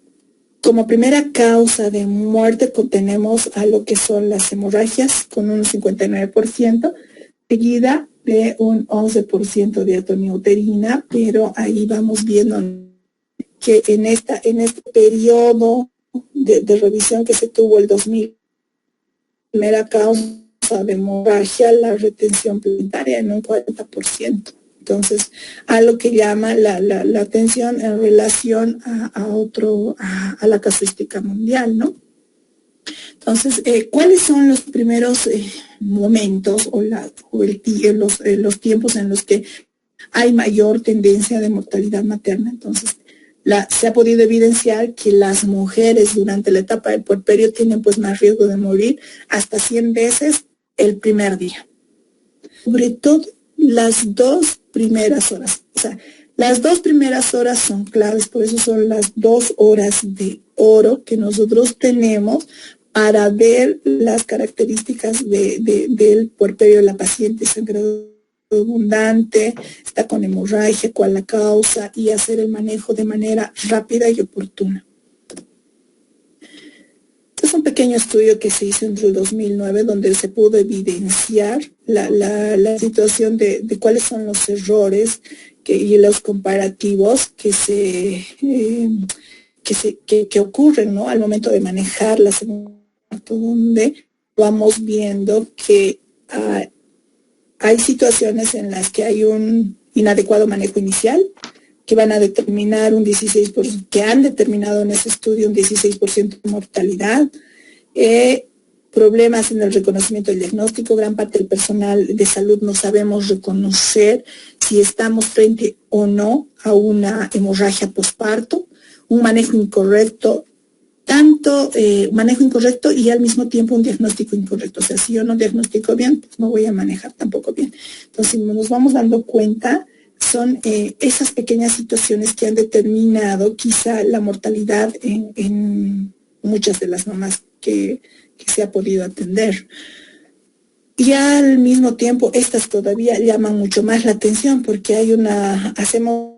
como primera causa de muerte tenemos a lo que son las hemorragias con un 59%, seguida de un 11% de atonía uterina, pero ahí vamos viendo que en este periodo de revisión que se tuvo el 2000, primera causa de hemorragia, la retención planetaria en un 40%. Entonces, a lo que llama la atención en relación a la casuística mundial, ¿no? Entonces, ¿cuáles son los primeros momentos o los tiempos en los que hay mayor tendencia de mortalidad materna? Entonces, se ha podido evidenciar que las mujeres durante la etapa del puerperio tienen pues más riesgo de morir hasta 100 veces el primer día. Sobre todo las 2 primeras horas. O sea, las 2 primeras horas son claves, por eso son las 2 horas de oro que nosotros tenemos para ver las características del puerperio de la paciente, sangrado abundante, está con hemorragia, cuál la causa, y hacer el manejo de manera rápida y oportuna. Este es un pequeño estudio que se hizo entre el 2009 donde se pudo evidenciar la situación de cuáles son los errores y los comparativos que ocurren, ¿no? Al momento de manejar la segunda, donde vamos viendo que hay situaciones en las que hay un inadecuado manejo inicial, que van a determinar un 16%, que han determinado en ese estudio un 16% de mortalidad, problemas en el reconocimiento del diagnóstico. Gran parte del personal de salud no sabemos reconocer si estamos frente o no a una hemorragia posparto, un manejo incorrecto, manejo incorrecto y al mismo tiempo un diagnóstico incorrecto. O sea, si yo no diagnostico bien, pues no voy a manejar tampoco bien. Entonces, nos vamos dando cuenta, son esas pequeñas situaciones que han determinado quizá la mortalidad en muchas de las mamás que se ha podido atender. Y al mismo tiempo, estas todavía llaman mucho más la atención porque hacemos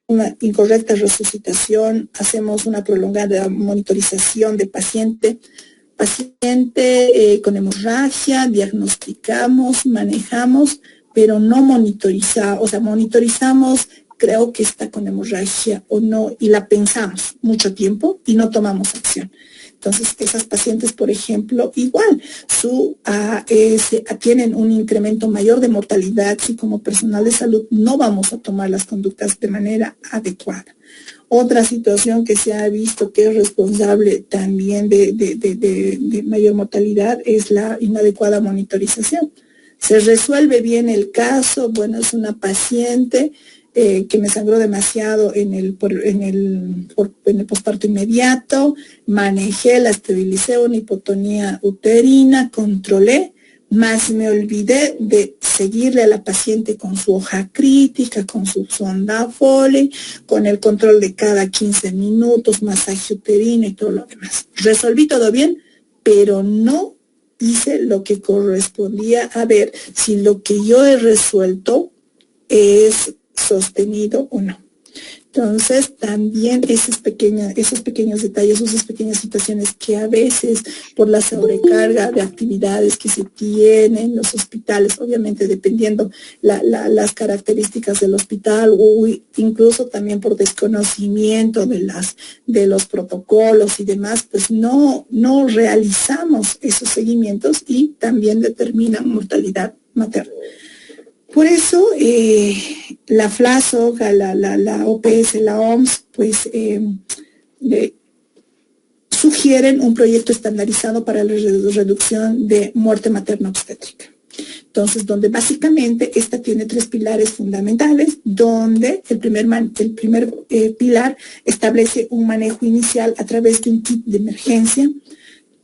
una incorrecta resucitación, hacemos una prolongada monitorización de paciente con hemorragia, diagnosticamos, manejamos, pero no monitorizamos, o sea, monitorizamos, creo que está con hemorragia o no, y la pensamos mucho tiempo y no tomamos acción. Entonces, esas pacientes, por ejemplo, igual, tienen un incremento mayor de mortalidad si como personal de salud no vamos a tomar las conductas de manera adecuada. Otra situación que se ha visto que es responsable también de mayor mortalidad es la inadecuada monitorización. Se resuelve bien el caso, bueno, es una paciente que me sangró demasiado en el posparto inmediato, manejé, la estabilicé, una hipotonía uterina, controlé, más me olvidé de seguirle a la paciente con su hoja crítica, con su sonda Foley, con el control de cada 15 minutos, masaje uterino y todo lo demás. Resolví todo bien, pero no hice lo que correspondía a ver si lo que yo he resuelto es sostenido o no. Entonces, también esos pequeños detalles, esas pequeñas situaciones que a veces por la sobrecarga de actividades que se tienen en los hospitales, obviamente dependiendo las características del hospital o incluso también por desconocimiento de los protocolos y demás, pues no realizamos esos seguimientos y también determinan mortalidad materna. Por eso la FLASO, la OPS, la OMS, pues sugieren un proyecto estandarizado para la reducción de muerte materna obstétrica. Entonces, donde básicamente esta tiene 3 pilares fundamentales, donde el primer pilar establece un manejo inicial a través de un kit de emergencia,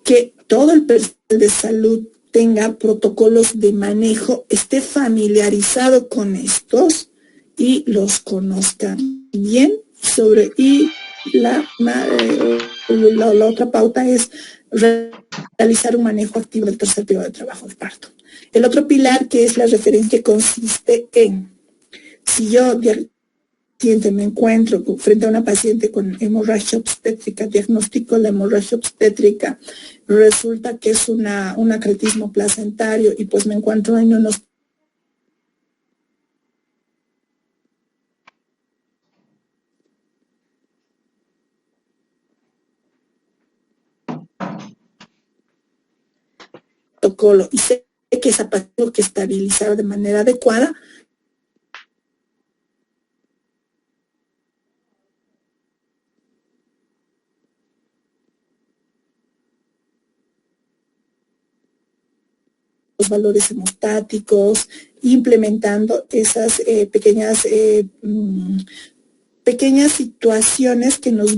que todo el personal de salud tenga protocolos de manejo, esté familiarizado con estos y los conozca bien y la otra pauta es realizar un manejo activo del tercer periodo de trabajo de parto. El otro pilar, que es la referencia, consiste en, si yo me encuentro frente a una paciente con hemorragia obstétrica, diagnostico la hemorragia obstétrica, resulta que es un acretismo placentario y pues me encuentro en unos protocolo y sé que esa paciente tengo que estabilizar de manera adecuada, los valores hemostáticos, implementando esas pequeñas situaciones que nos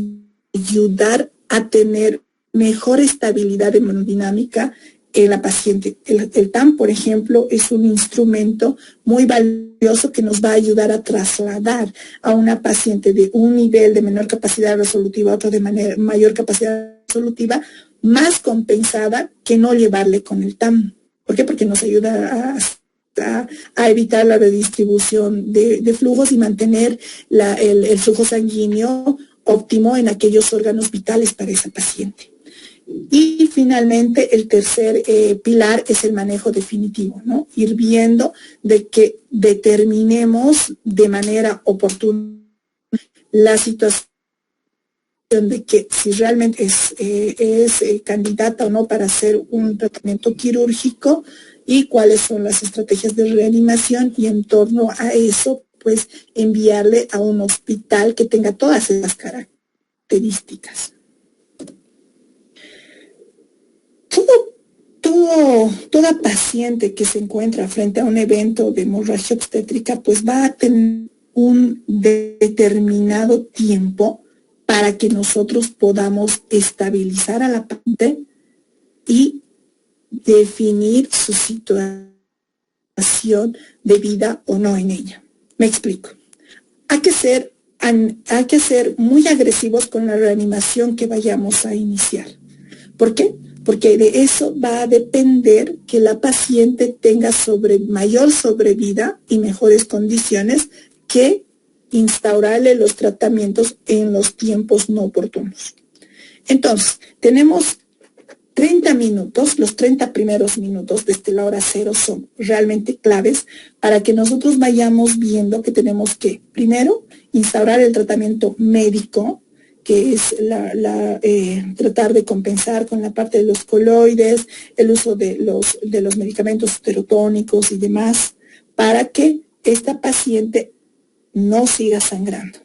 ayudar a tener mejor estabilidad hemodinámica en la paciente. El TAM, por ejemplo, es un instrumento muy valioso que nos va a ayudar a trasladar a una paciente de un nivel de menor capacidad resolutiva a otro de mayor capacidad resolutiva, más compensada que no llevarle con el TAM. ¿Por qué? Porque nos ayuda a evitar la redistribución de flujos y mantener el flujo sanguíneo óptimo en aquellos órganos vitales para esa paciente. Y finalmente el tercer pilar es el manejo definitivo, ¿no? Ir viendo de que determinemos de manera oportuna la situación de que si realmente es candidata o no para hacer un tratamiento quirúrgico y cuáles son las estrategias de reanimación, y en torno a eso, pues enviarle a un hospital que tenga todas esas características. Toda paciente que se encuentra frente a un evento de hemorragia obstétrica, pues va a tener un determinado tiempo para que nosotros podamos estabilizar a la paciente y definir su situación de vida o no en ella. Me explico. Hay que ser muy agresivos con la reanimación que vayamos a iniciar. ¿Por qué? Porque de eso va a depender que la paciente tenga mayor sobrevida y mejores condiciones que instaurarle los tratamientos en los tiempos no oportunos. Entonces, tenemos 30 minutos, los 30 primeros minutos desde la hora cero son realmente claves para que nosotros vayamos viendo que tenemos que, primero, instaurar el tratamiento médico, que es tratar de compensar con la parte de los coloides, el uso de los medicamentos esterotónicos y demás, para que esta paciente no siga sangrando.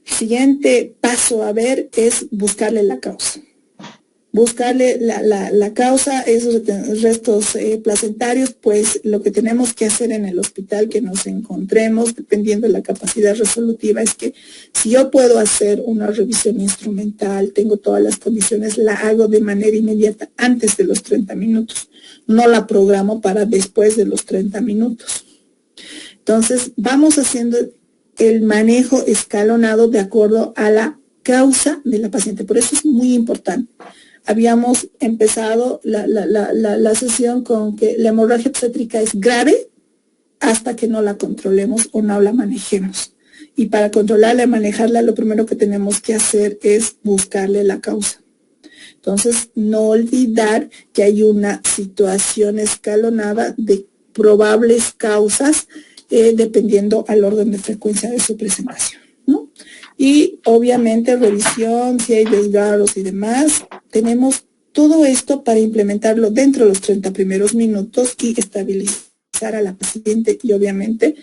El siguiente paso a ver es buscarle la causa. Buscarle la causa, esos restos placentarios, pues lo que tenemos que hacer en el hospital que nos encontremos, dependiendo de la capacidad resolutiva, es que si yo puedo hacer una revisión instrumental, tengo todas las condiciones, la hago de manera inmediata antes de los 30 minutos. No la programo para después de los 30 minutos. Entonces, vamos haciendo el manejo escalonado de acuerdo a la causa de la paciente. Por eso es muy importante. Habíamos empezado la sesión con que la hemorragia obstétrica es grave hasta que no la controlemos o no la manejemos. Y para controlarla y manejarla, lo primero que tenemos que hacer es buscarle la causa. Entonces, no olvidar que hay una situación escalonada de probables causas dependiendo al orden de frecuencia de su presentación, ¿no? Y obviamente revisión, si hay desgarros y demás, tenemos todo esto para implementarlo dentro de los 30 primeros minutos y estabilizar a la paciente y obviamente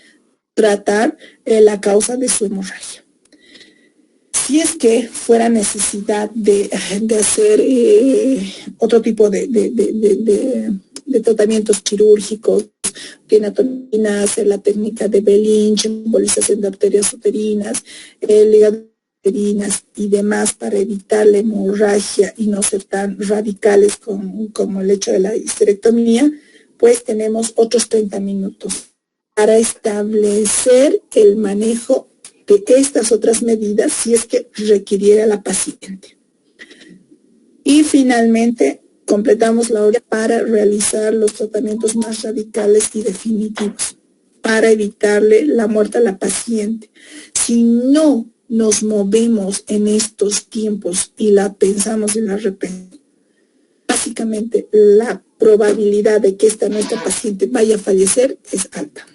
tratar la causa de su hemorragia. Si es que fuera necesidad de hacer otro tipo de tratamientos quirúrgicos, tinatomina, hacer la técnica de Belinch, embolización de arterias uterinas, ligado uterinas y demás para evitar la hemorragia y no ser tan radicales como el hecho de la histerectomía, pues tenemos otros 30 minutos para establecer el manejo de estas otras medidas si es que requiriera la paciente. Y finalmente completamos la hora para realizar los tratamientos más radicales y definitivos para evitarle la muerte a la paciente. Si no nos movemos en estos tiempos y la pensamos y la repensamos, básicamente la probabilidad de que nuestra paciente vaya a fallecer es alta.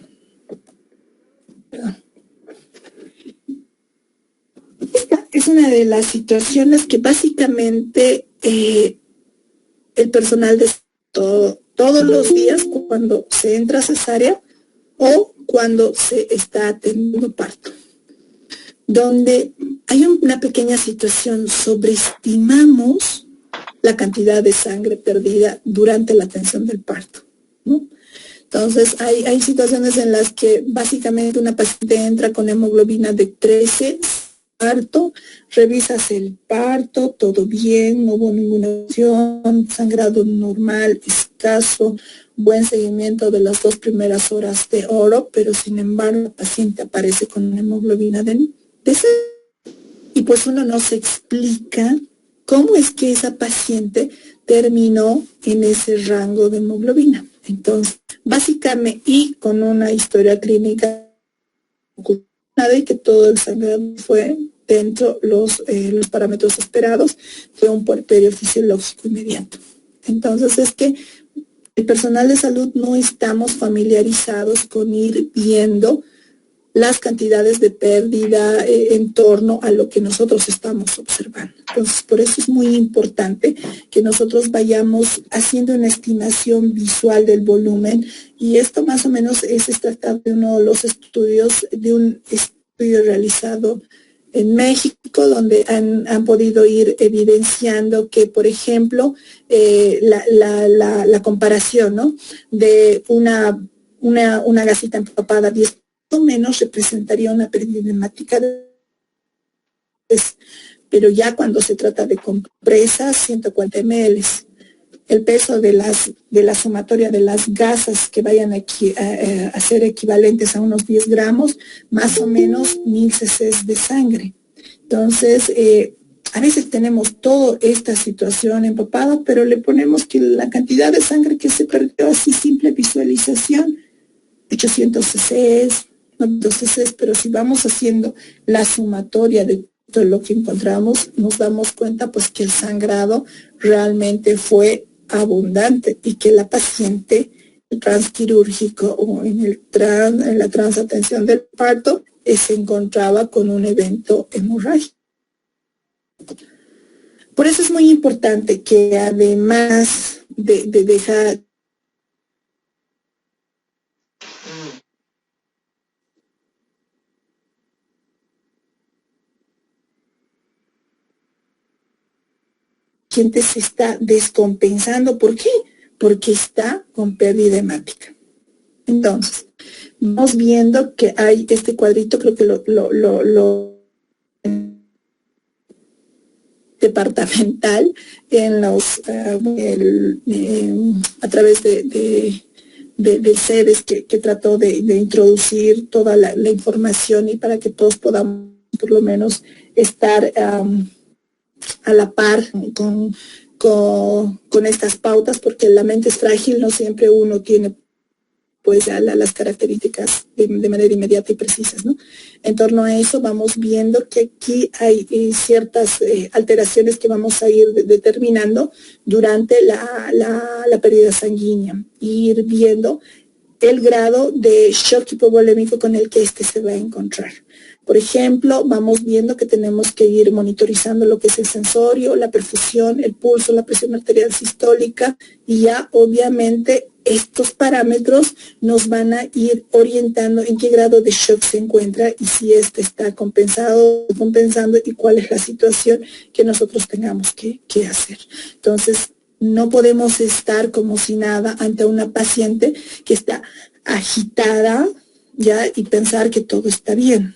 Esta es una de las situaciones que básicamente el personal de todos los días cuando se entra a cesárea o cuando se está atendiendo parto, donde hay una pequeña situación, sobreestimamos la cantidad de sangre perdida durante la atención del parto, ¿no? Entonces, hay situaciones en las que básicamente una paciente entra con hemoglobina de 13, parto, revisas el parto, todo bien, no hubo ninguna opción, sangrado normal, escaso, buen seguimiento de las 2 primeras horas de oro, pero sin embargo la paciente aparece con una hemoglobina de 6. Y pues uno no se explica cómo es que esa paciente terminó en ese rango de hemoglobina. Entonces, básicamente, y con una historia clínica y que todo el sangrado fue dentro los parámetros esperados, fue un puerperio fisiológico inmediato. Entonces es que el personal de salud no estamos familiarizados con ir viendo las cantidades de pérdida en torno a lo que nosotros estamos observando. Entonces, por eso es muy importante que nosotros vayamos haciendo una estimación visual del volumen, y esto más o menos es extractado de uno de los estudios, de un estudio realizado en México, donde han podido ir evidenciando que, por ejemplo, la comparación, ¿no?, de una gasita empapada 10 o menos representaría una pérdida hemática pero ya cuando se trata de compresas, 140 ml. El peso de la sumatoria de las gasas que vayan a ser equivalentes a unos 10 gramos, más o menos 1000 cc de sangre. Entonces, a veces tenemos toda esta situación empapada, pero le ponemos que la cantidad de sangre que se perdió, así simple visualización, 800 cc, 900 cc, pero si vamos haciendo la sumatoria de todo lo que encontramos, nos damos cuenta pues que el sangrado realmente fue abundante y que la paciente transquirúrgico o en la transatención del parto se encontraba con un evento hemorrágico. Por eso es muy importante que además de dejar gente se está descompensando. ¿Por qué? Porque está con pérdida hemática. Entonces, vamos viendo que hay este cuadrito, creo que lo departamental en los a través de sedes que trató de introducir toda la información, y para que todos podamos por lo menos estar a la par con estas pautas, porque la mente es frágil, no siempre uno tiene pues las características de manera inmediata y precisas, ¿no? En torno a eso vamos viendo que aquí hay ciertas alteraciones que vamos a ir determinando durante la pérdida sanguínea, ir viendo el grado de shock hipovolémico con el que se va a encontrar. Por ejemplo, vamos viendo que tenemos que ir monitorizando lo que es el sensorio, la perfusión, el pulso, la presión arterial sistólica, y ya obviamente estos parámetros nos van a ir orientando en qué grado de shock se encuentra y si está compensando y cuál es la situación que nosotros tengamos que hacer. Entonces, no podemos estar como si nada ante una paciente que está agitada ya y pensar que todo está bien.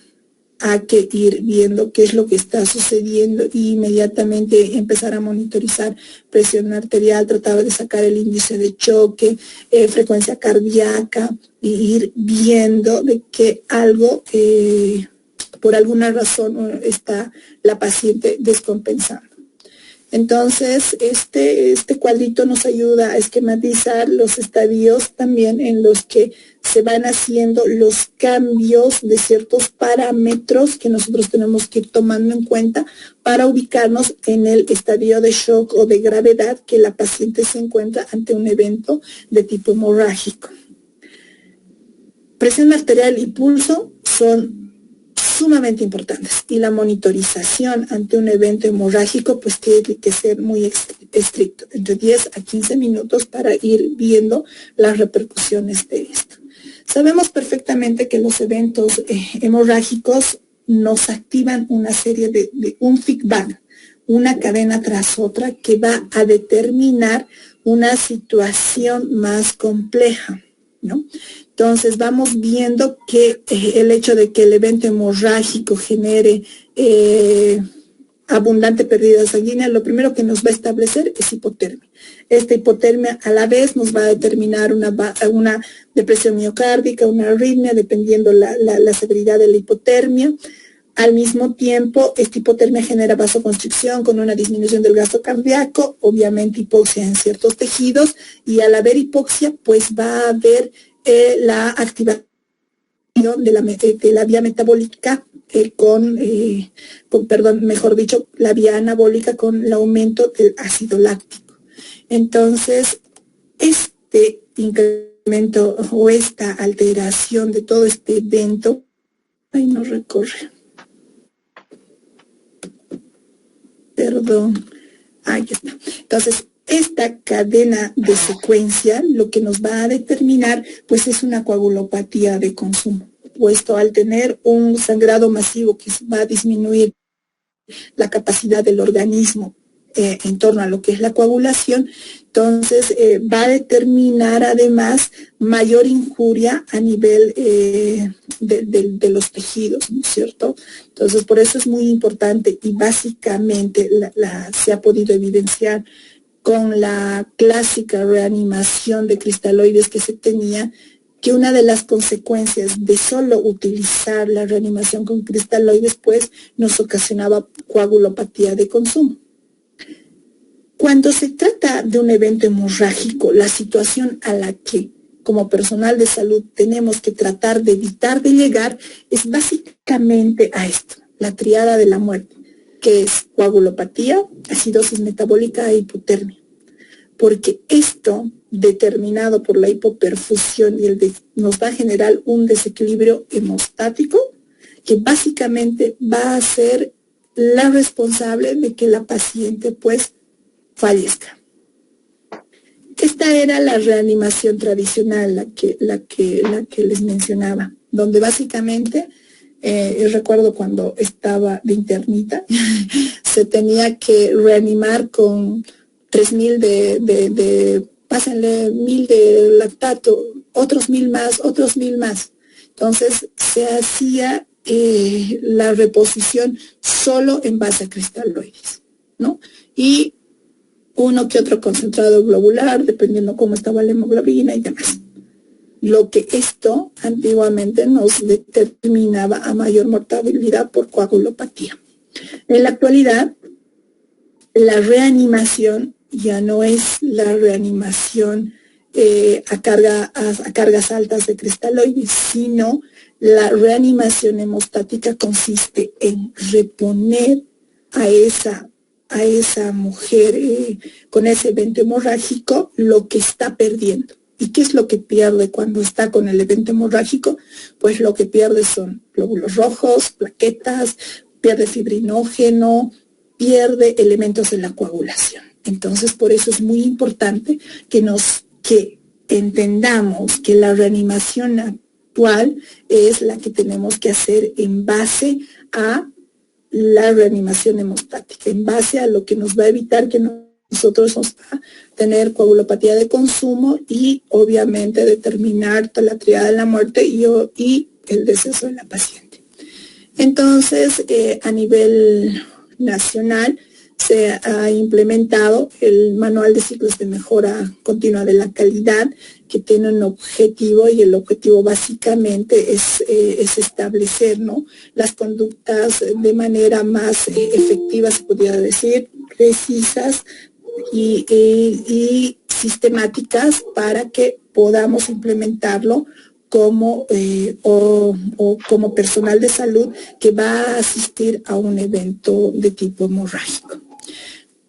Hay que ir viendo qué es lo que está sucediendo y inmediatamente empezar a monitorizar presión arterial, tratar de sacar el índice de choque, frecuencia cardíaca, y ir viendo de que algo, por alguna razón, está la paciente descompensando. Entonces, este cuadrito nos ayuda a esquematizar los estadios también en los que se van haciendo los cambios de ciertos parámetros que nosotros tenemos que ir tomando en cuenta para ubicarnos en el estadio de shock o de gravedad que la paciente se encuentra ante un evento de tipo hemorrágico. Presión arterial y pulso son sumamente importantes, y la monitorización ante un evento hemorrágico pues tiene que ser muy estricto, entre 10 a 15 minutos para ir viendo las repercusiones de esto. Sabemos perfectamente que los eventos hemorrágicos nos activan una serie de un feedback, una cadena tras otra que va a determinar una situación más compleja, ¿no? Entonces vamos viendo que el hecho de que el evento hemorrágico genere abundante pérdida sanguínea, lo primero que nos va a establecer es hipotermia. Esta hipotermia a la vez nos va a determinar una depresión miocárdica, una arritmia, dependiendo la severidad de la hipotermia. Al mismo tiempo, esta hipotermia genera vasoconstricción con una disminución del gasto cardíaco, obviamente hipoxia en ciertos tejidos, y al haber hipoxia, pues va a haber la activación de la vía metabólica la vía anabólica con el aumento del ácido láctico. Entonces, este incremento o esta alteración de todo este evento, ahí no recorre. perdón, aquí está. Entonces, esta cadena de secuencia lo que nos va a determinar pues es una coagulopatía de consumo, puesto al tener un sangrado masivo que va a disminuir la capacidad del organismo en torno a lo que es la coagulación, entonces va a determinar además mayor injuria a nivel de los tejidos, ¿no es cierto? Entonces por eso es muy importante y básicamente se ha podido evidenciar con la clásica reanimación de cristaloides que se tenía, que una de las consecuencias de solo utilizar la reanimación con cristaloides, pues nos ocasionaba coagulopatía de consumo. Cuando se trata de un evento hemorrágico, la situación a la que como personal de salud tenemos que tratar de evitar de llegar es básicamente a esto, la triada de la muerte, que es coagulopatía, acidosis metabólica e hipotermia. Porque esto, determinado por la hipoperfusión, nos va a generar un desequilibrio hemostático que básicamente va a ser la responsable de que la paciente pues fallezca. Esta era la reanimación tradicional, la que les mencionaba, donde básicamente, yo recuerdo cuando estaba de internita, se tenía que reanimar con 3.000 pásenle 1.000 de lactato, otros 1.000 más, otros 1.000 más. Entonces se hacía la reposición solo en base a cristaloides, ¿no? Y uno que otro concentrado globular, dependiendo cómo estaba la hemoglobina y demás. Lo que esto antiguamente nos determinaba a mayor mortalidad por coagulopatía. En la actualidad, la reanimación ya no es la reanimación a cargas altas de cristaloides, sino la reanimación hemostática consiste en reponer a esa mujer con ese evento hemorrágico lo que está perdiendo. ¿Y qué es lo que pierde cuando está con el evento hemorrágico? Pues lo que pierde son glóbulos rojos, plaquetas, pierde fibrinógeno, pierde elementos de la coagulación. Entonces, por eso es muy importante que entendamos que la reanimación actual es la que tenemos que hacer en base a la reanimación hemostática, en base a lo que nos va a evitar que nosotros vamos a tener coagulopatía de consumo y obviamente determinar la triada de la muerte y el deceso de la paciente. Entonces, a nivel nacional se ha implementado el manual de ciclos de mejora continua de la calidad, que tiene un objetivo, y el objetivo básicamente es establecer, ¿no?, las conductas de manera más efectiva, se podría decir, precisas y sistemáticas para que podamos implementarlo como personal de salud que va a asistir a un evento de tipo hemorrágico.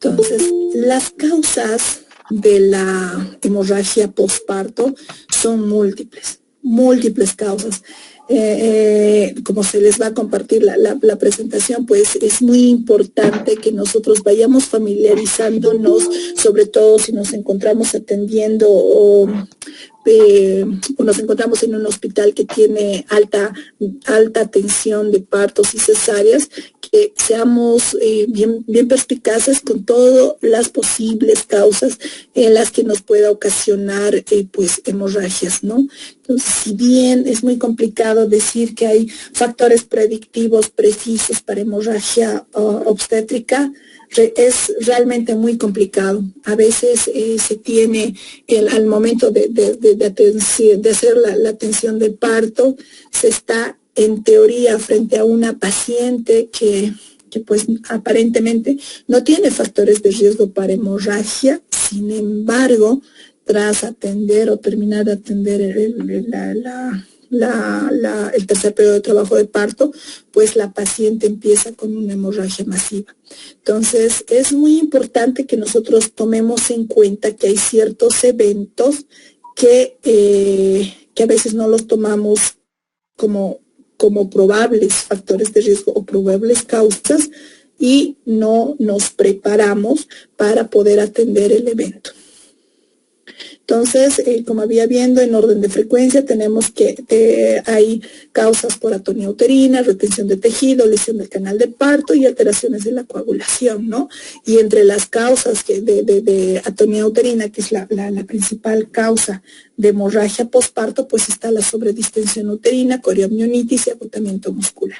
Entonces, las causas de la hemorragia postparto son múltiples causas. Como se les va a compartir la presentación, pues es muy importante que nosotros vayamos familiarizándonos, sobre todo si nos encontramos atendiendo o nos encontramos en un hospital que tiene alta tensión de partos y cesáreas, que seamos bien perspicaces con todas las posibles causas en las que nos pueda ocasionar pues hemorragias, ¿no? Entonces, si bien es muy complicado decir que hay factores predictivos precisos para hemorragia obstétrica, es realmente muy complicado. A veces se tiene al momento de hacer la atención del parto, se está en teoría frente a una paciente que pues aparentemente no tiene factores de riesgo para hemorragia. Sin embargo, tras atender o terminar de atender el tercer periodo de trabajo de parto, pues la paciente empieza con una hemorragia masiva. Entonces, es muy importante que nosotros tomemos en cuenta que hay ciertos eventos que a veces no los tomamos como probables factores de riesgo o probables causas, y no nos preparamos para poder atender el evento. Entonces, como había viendo en orden de frecuencia, tenemos que hay causas por atonía uterina, retención de tejido, lesión del canal de parto y alteraciones de la coagulación, ¿no? Y entre las causas de atonía uterina, que es la principal causa de hemorragia posparto, pues está la sobredistensión uterina, coriomnionitis y agotamiento muscular.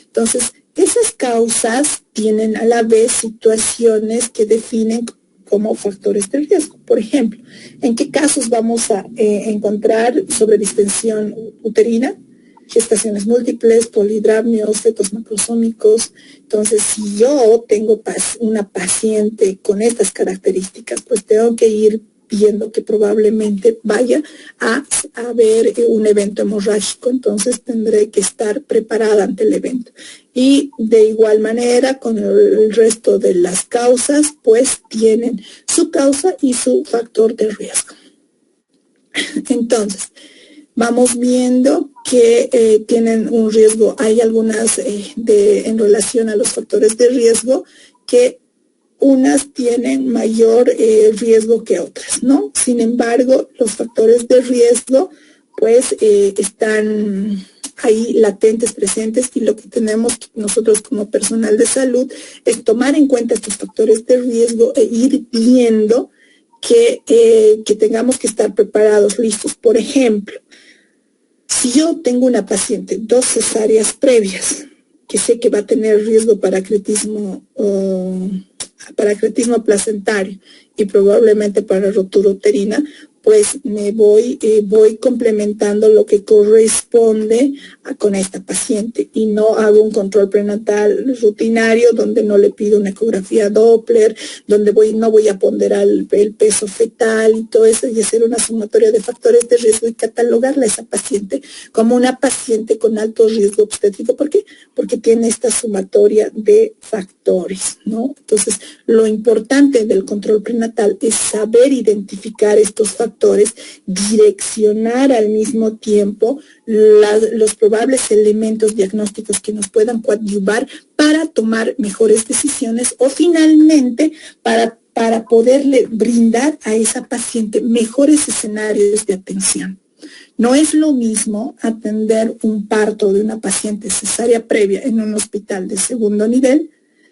Entonces, esas causas tienen a la vez situaciones que definen como factores de riesgo. Por ejemplo, ¿en qué casos vamos a encontrar sobredistensión uterina? Gestaciones múltiples, polidramnios, fetos macrosómicos. Entonces, si yo tengo una paciente con estas características, pues tengo que ir viendo que probablemente vaya a haber un evento hemorrágico, entonces tendré que estar preparada ante el evento. Y de igual manera, con el resto de las causas, pues tienen su causa y su factor de riesgo. Entonces, vamos viendo que tienen un riesgo. Hay algunas en relación a los factores de riesgo que unas tienen mayor riesgo que otras, ¿no? Sin embargo, los factores de riesgo, pues, están ahí latentes, presentes, y lo que tenemos nosotros como personal de salud es tomar en cuenta estos factores de riesgo e ir viendo que tengamos que estar preparados, listos. Por ejemplo, si yo tengo una paciente, 2 cesáreas previas, que sé que va a tener riesgo para acretismo placentario y probablemente para rotura uterina, pues me voy complementando lo que corresponde con esta paciente y no hago un control prenatal rutinario donde no le pido una ecografía Doppler, donde no voy a ponderar el peso fetal y todo eso, y hacer una sumatoria de factores de riesgo y catalogarla a esa paciente como una paciente con alto riesgo obstétrico. ¿Por qué? Porque tiene esta sumatoria de factores, ¿no? Entonces, lo importante del control prenatal es saber identificar estos factores, direccionar al mismo tiempo los probables elementos diagnósticos que nos puedan coadyuvar para tomar mejores decisiones o finalmente para poderle brindar a esa paciente mejores escenarios de atención. No es lo mismo atender un parto de una paciente cesárea previa en un hospital de segundo nivel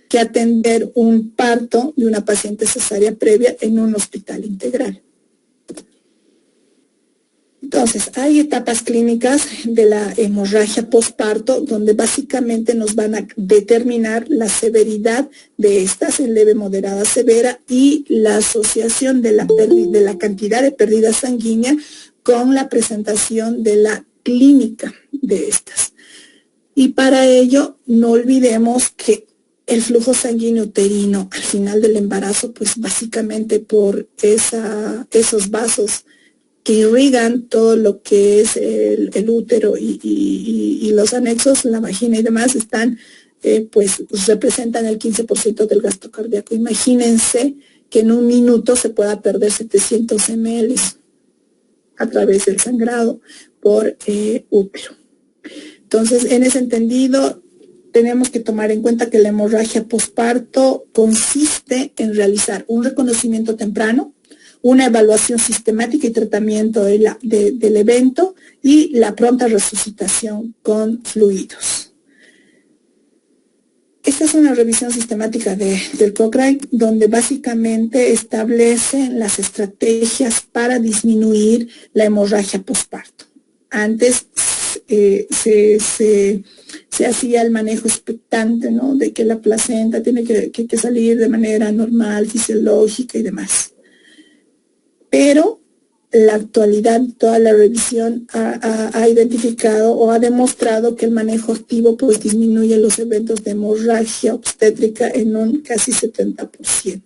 que atender un parto de una paciente cesárea previa en un hospital integral. Entonces, hay etapas clínicas de la hemorragia posparto donde básicamente nos van a determinar la severidad de estas en leve, moderada, severa y la asociación de la cantidad de pérdida sanguínea con la presentación de la clínica de estas. Y para ello, no olvidemos que el flujo sanguíneo uterino al final del embarazo, pues básicamente por esos vasos que irrigan todo lo que es el útero y los anexos, la vagina y demás, pues representan el 15% del gasto cardíaco. Imagínense que en un minuto se pueda perder 700 ml a través del sangrado por útero. Entonces, en ese entendido, tenemos que tomar en cuenta que la hemorragia posparto consiste en realizar un reconocimiento temprano, una evaluación sistemática y tratamiento del evento y la pronta resucitación con fluidos. Esta es una revisión sistemática del Cochrane, donde básicamente establecen las estrategias para disminuir la hemorragia posparto. Antes se hacía el manejo expectante, ¿no?, de que la placenta tiene que salir de manera normal, fisiológica y demás. Pero la actualidad, toda la revisión ha identificado o ha demostrado que el manejo activo pues disminuye los eventos de hemorragia obstétrica en un casi 70%.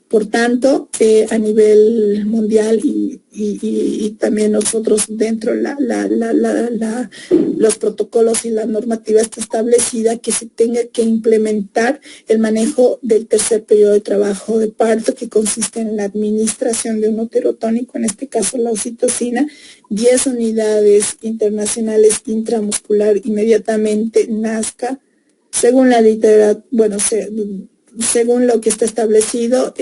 Por tanto, a nivel mundial y también nosotros dentro los protocolos y la normativa está establecida que se tenga que implementar el manejo del tercer periodo de trabajo de parto, que consiste en la administración de un útero tónico, en este caso la oxitocina, 10 unidades internacionales intramuscular inmediatamente nazca Según la literatura, bueno, según lo que está establecido,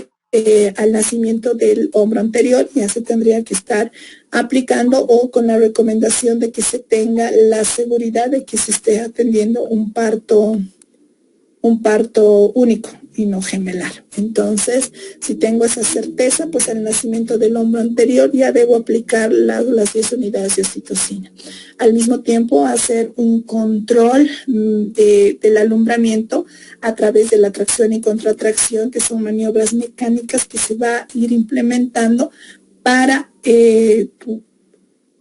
al nacimiento del hombro anterior ya se tendría que estar aplicando, o con la recomendación de que se tenga la seguridad de que se esté atendiendo un parto único y no gemelar. Entonces, si tengo esa certeza, pues al nacimiento del hombro anterior ya debo aplicar las 10 unidades de oxitocina. Al mismo tiempo, hacer un control del alumbramiento a través de la tracción y contratracción, que son maniobras mecánicas que se va a ir implementando para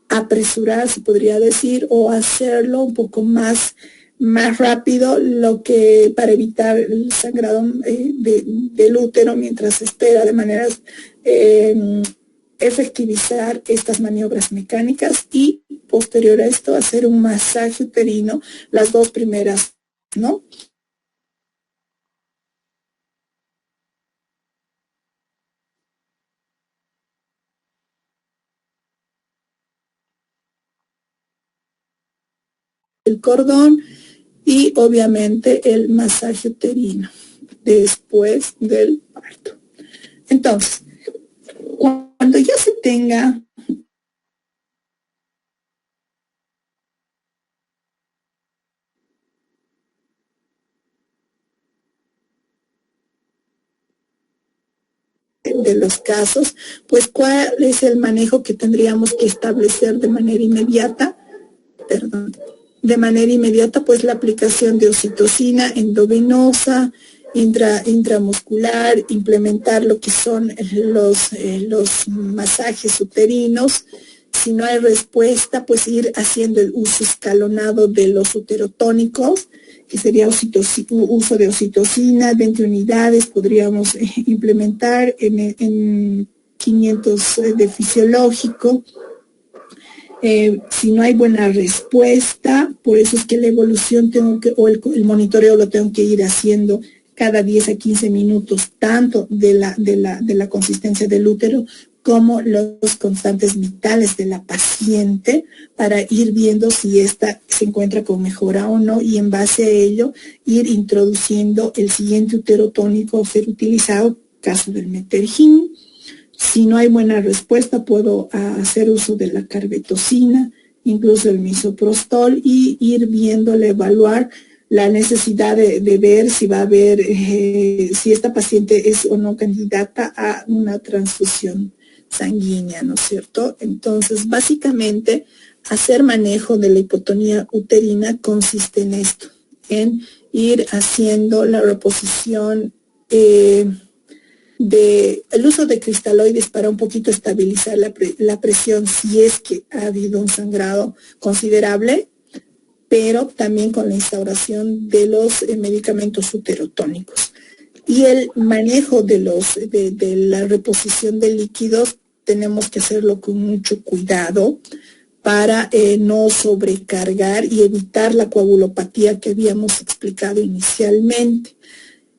apresurar, se podría decir, o hacerlo un poco más rápido, lo que para evitar el sangrado del útero mientras se espera, de manera efectivizar estas maniobras mecánicas, y posterior a esto hacer un masaje uterino las 2 primeras, ¿no? El cordón y obviamente el masaje uterino después del parto. Entonces, cuando ya se tenga de los casos, pues cuál es el manejo que tendríamos que establecer de manera inmediata. De manera inmediata, pues la aplicación de oxitocina endovenosa, intramuscular, implementar lo que son los masajes uterinos. Si no hay respuesta, pues ir haciendo el uso escalonado de los uterotónicos, que sería uso de oxitocina, 20 unidades podríamos implementar en 500 de fisiológico. Si no hay buena respuesta, por eso es que la evolución el monitoreo lo tengo que ir haciendo cada 10 a 15 minutos, tanto de la consistencia del útero como los constantes vitales de la paciente, para ir viendo si ésta se encuentra con mejora o no, y en base a ello ir introduciendo el siguiente uterotónico a ser utilizado, caso del Metergin. Si no hay buena respuesta, puedo hacer uso de la carbetocina, incluso el misoprostol, y ir viéndole, evaluar la necesidad de ver si va a haber, si esta paciente es o no candidata a una transfusión sanguínea, ¿no es cierto? Entonces, básicamente, hacer manejo de la hipotonía uterina consiste en esto, en ir haciendo la reposición el uso de cristaloides para un poquito estabilizar la presión si es que ha habido un sangrado considerable, pero también con la instauración de los medicamentos uterotónicos. Y el manejo de la reposición de líquidos tenemos que hacerlo con mucho cuidado para no sobrecargar y evitar la coagulopatía que habíamos explicado inicialmente.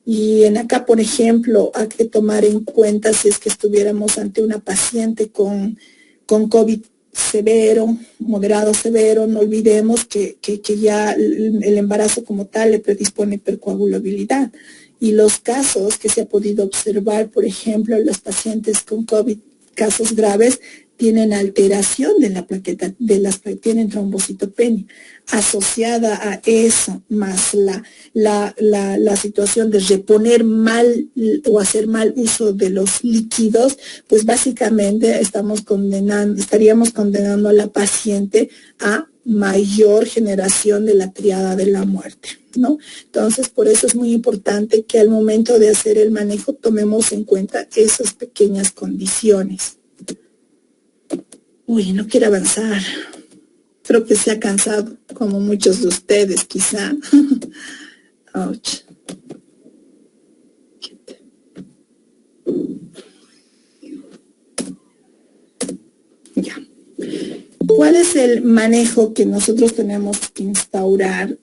Y en acá, por ejemplo, hay que tomar en cuenta, si es que estuviéramos ante una paciente con COVID severo, moderado severo, no olvidemos que ya el embarazo como tal le predispone hipercoagulabilidad. Y los casos que se ha podido observar, por ejemplo, en los pacientes con COVID, casos graves, tienen alteración de la plaqueta, tienen trombocitopenia. Asociada a eso, más la situación de reponer mal o hacer mal uso de los líquidos, pues básicamente estaríamos condenando a la paciente a mayor generación de la triada de la muerte, ¿no? Entonces, por eso es muy importante que al momento de hacer el manejo tomemos en cuenta esas pequeñas condiciones. Uy, no quiero avanzar. Creo que se ha cansado, como muchos de ustedes, quizá. Ouch. Ya. ¿Cuál es el manejo que nosotros tenemos que instaurar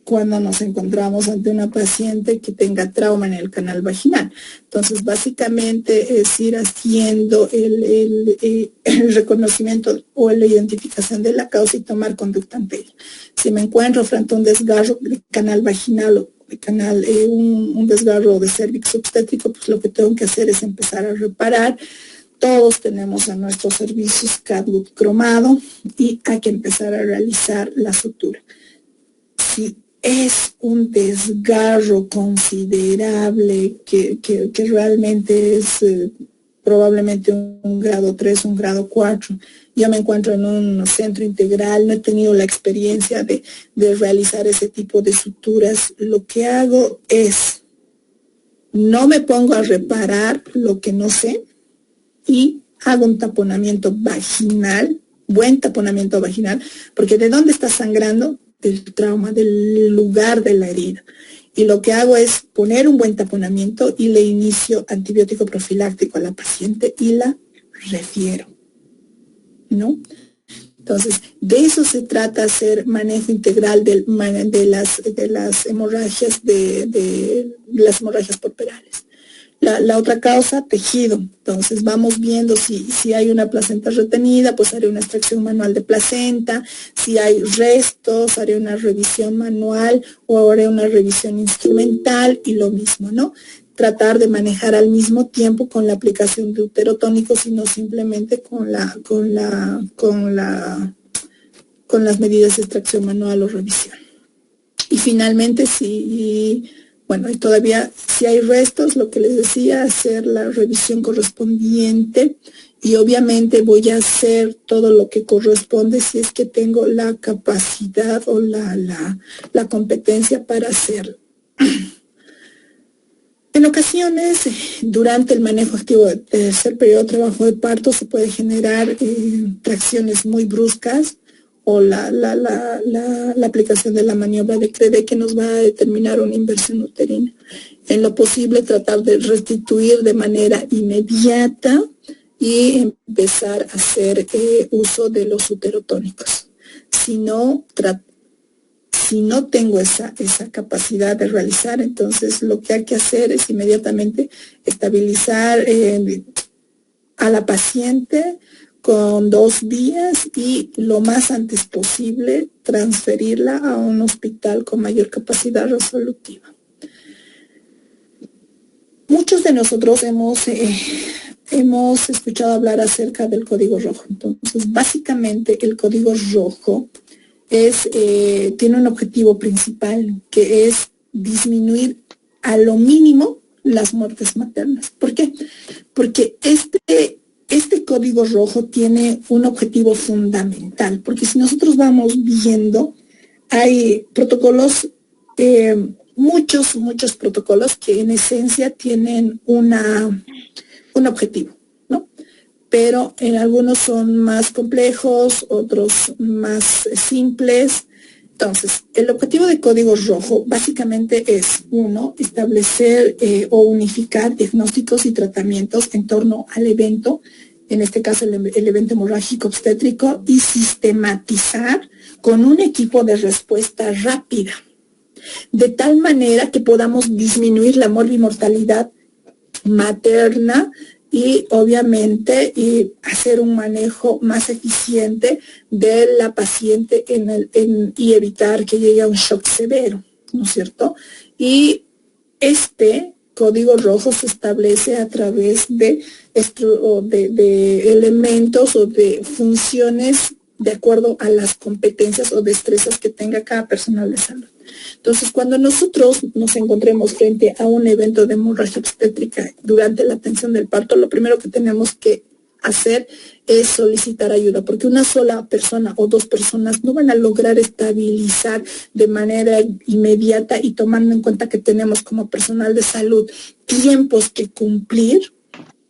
cuando nos encontramos ante una paciente que tenga trauma en el canal vaginal? Entonces, básicamente es ir haciendo el reconocimiento o la identificación de la causa y tomar conducta ante ella. Si me encuentro frente a un desgarro del canal vaginal canal, un desgarro de cérvix obstétrico, pues lo que tengo que hacer es empezar a reparar. Todos tenemos a nuestros servicios Catwood cromado y hay que empezar a realizar la sutura. Si es un desgarro considerable que realmente es probablemente un grado 3, un grado 4. Yo me encuentro en un centro integral, no he tenido la experiencia de realizar ese tipo de suturas. Lo que hago es, no me pongo a reparar lo que no sé y hago un taponamiento vaginal, buen taponamiento vaginal, porque ¿de dónde está sangrando? Del trauma, del lugar de la herida. Y lo que hago es poner un buen taponamiento y le inicio antibiótico profiláctico a la paciente y la refiero, ¿no? Entonces, de eso se trata, hacer manejo integral de las hemorragias de las hemorragias porperales. La otra causa, tejido. Entonces vamos viendo si hay una placenta retenida, pues haré una extracción manual de placenta. Si hay restos, haré una revisión manual o haré una revisión instrumental y lo mismo, ¿no? Tratar de manejar al mismo tiempo con la aplicación de uterotónicos y no simplemente con las medidas de extracción manual o revisión. Y finalmente, bueno, y todavía si hay restos, lo que les decía, hacer la revisión correspondiente y obviamente voy a hacer todo lo que corresponde si es que tengo la capacidad o la competencia para hacerlo. En ocasiones, durante el manejo activo del tercer periodo de trabajo de parto se puede generar tracciones muy bruscas, o la aplicación de la maniobra de Credé que nos va a determinar una inversión uterina. En lo posible tratar de restituir de manera inmediata y empezar a hacer uso de los uterotónicos. Si no tengo esa capacidad de realizar, entonces lo que hay que hacer es inmediatamente estabilizar a la paciente con 2 días y lo más antes posible transferirla a un hospital con mayor capacidad resolutiva. Muchos de nosotros hemos escuchado hablar acerca del código rojo. Entonces, básicamente el código rojo tiene un objetivo principal, que es disminuir a lo mínimo las muertes maternas. ¿Por qué? Porque este código rojo tiene un objetivo fundamental, porque si nosotros vamos viendo, hay protocolos, muchos protocolos que en esencia tienen un objetivo, ¿no? Pero en algunos son más complejos, otros más simples. Entonces, el objetivo de código rojo básicamente es, 1, establecer o unificar diagnósticos y tratamientos en torno al evento, en este caso el evento hemorrágico obstétrico, y sistematizar con un equipo de respuesta rápida, de tal manera que podamos disminuir la morbimortalidad materna y obviamente hacer un manejo más eficiente de la paciente y evitar que llegue a un shock severo, ¿no es cierto? Y este código rojo se establece a través de elementos o de funciones de acuerdo a las competencias o destrezas que tenga cada personal de salud. Entonces, cuando nosotros nos encontremos frente a un evento de hemorragia obstétrica durante la atención del parto, lo primero que tenemos que hacer es solicitar ayuda, porque una sola persona o 2 personas no van a lograr estabilizar de manera inmediata, y tomando en cuenta que tenemos como personal de salud tiempos que cumplir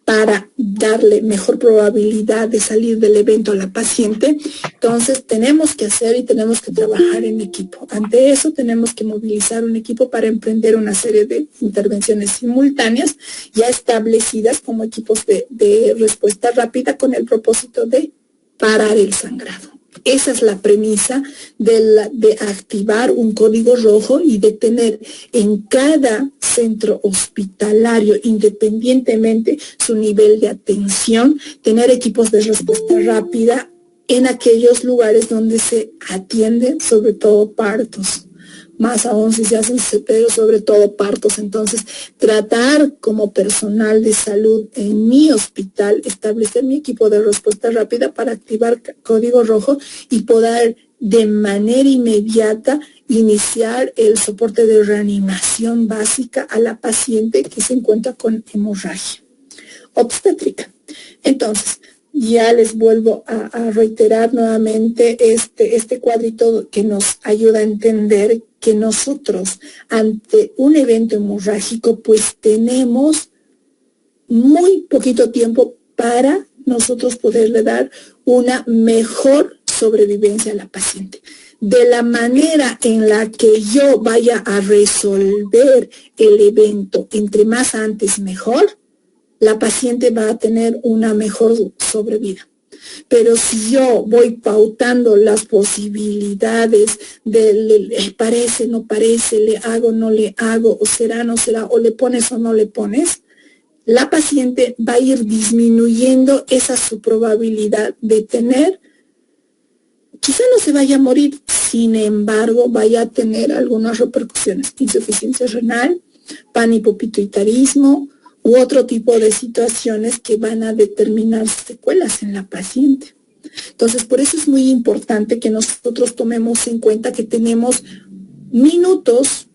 para darle mejor probabilidad de salir del evento a la paciente. Entonces tenemos que hacer y tenemos que trabajar en equipo. Ante eso tenemos que movilizar un equipo para emprender una serie de intervenciones simultáneas ya establecidas como equipos de respuesta rápida con el propósito de parar el sangrado. Esa es la premisa de activar un código rojo y de tener en cada centro hospitalario, independientemente su nivel de atención, tener equipos de respuesta rápida en aquellos lugares donde se atienden sobre todo partos. más aún si se hacen cesáreas, sobre todo partos. Entonces, tratar como personal de salud en mi hospital, establecer mi equipo de respuesta rápida para activar código rojo y poder de manera inmediata iniciar el soporte de reanimación básica a la paciente que se encuentra con hemorragia obstétrica. Entonces, ya les vuelvo a reiterar nuevamente este cuadrito que nos ayuda a entender que nosotros ante un evento hemorrágico pues tenemos muy poquito tiempo para nosotros poderle dar una mejor sobrevivencia a la paciente. De la manera en la que yo vaya a resolver el evento, entre más antes mejor, la paciente va a tener una mejor sobrevida. Pero si yo voy pautando las posibilidades de le parece, no parece, le hago, no le hago, o será, no será, o le pones o no le pones, la paciente va a ir disminuyendo esa su probabilidad de tener, quizá no se vaya a morir, sin embargo, vaya a tener algunas repercusiones, insuficiencia renal, panhipopituitarismo, u otro tipo de situaciones que van a determinar secuelas en la paciente. Entonces, por eso es muy importante que nosotros tomemos en cuenta que tenemos minutos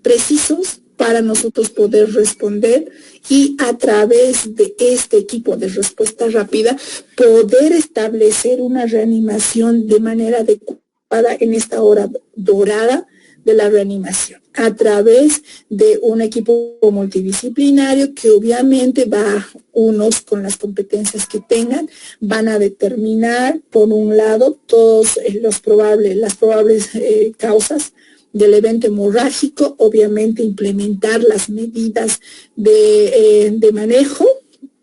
precisos para nosotros poder responder y a través de este equipo de respuesta rápida poder establecer una reanimación de manera adecuada en esta hora dorada de la reanimación, a través de un equipo multidisciplinario que obviamente va unos con las competencias que tengan, van a determinar por un lado todos las probables causas del evento hemorrágico, obviamente implementar las medidas de manejo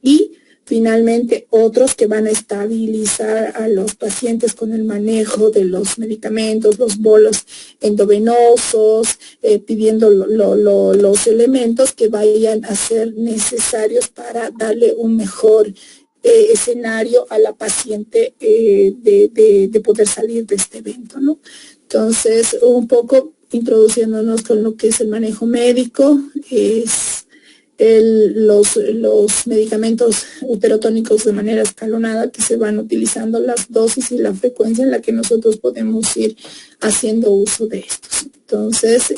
y finalmente otros que van a estabilizar a los pacientes con el manejo de los medicamentos, los bolos endovenosos, pidiendo los elementos que vayan a ser necesarios para darle un mejor escenario a la paciente de poder salir de este evento, ¿no? Entonces, un poco introduciéndonos con lo que es el manejo médico, es los medicamentos uterotónicos de manera escalonada que se van utilizando, las dosis y la frecuencia en la que nosotros podemos ir haciendo uso de estos. Entonces,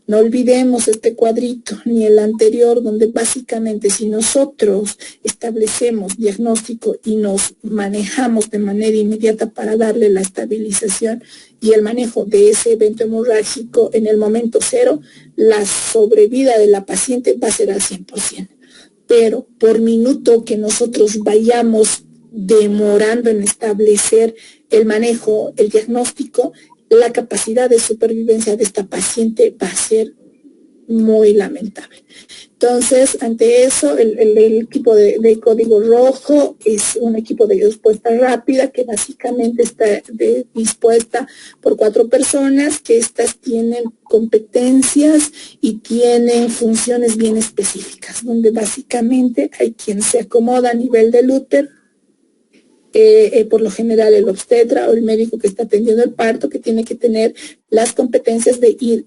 no olvidemos este cuadrito ni el anterior, donde básicamente si nosotros establecemos diagnóstico y nos manejamos de manera inmediata para darle la estabilización y el manejo de ese evento hemorrágico en el momento cero, la sobrevida de la paciente va a ser al 100%. Pero por minuto que nosotros vayamos demorando en establecer el manejo, el diagnóstico, la capacidad de supervivencia de esta paciente va a ser muy lamentable. Entonces, ante eso, el equipo de código rojo es un equipo de respuesta rápida que básicamente está dispuesta por 4 personas, que estas tienen competencias y tienen funciones bien específicas, donde básicamente hay quien se acomoda a nivel del útero, por lo general el obstetra o el médico que está atendiendo el parto, que tiene que tener las competencias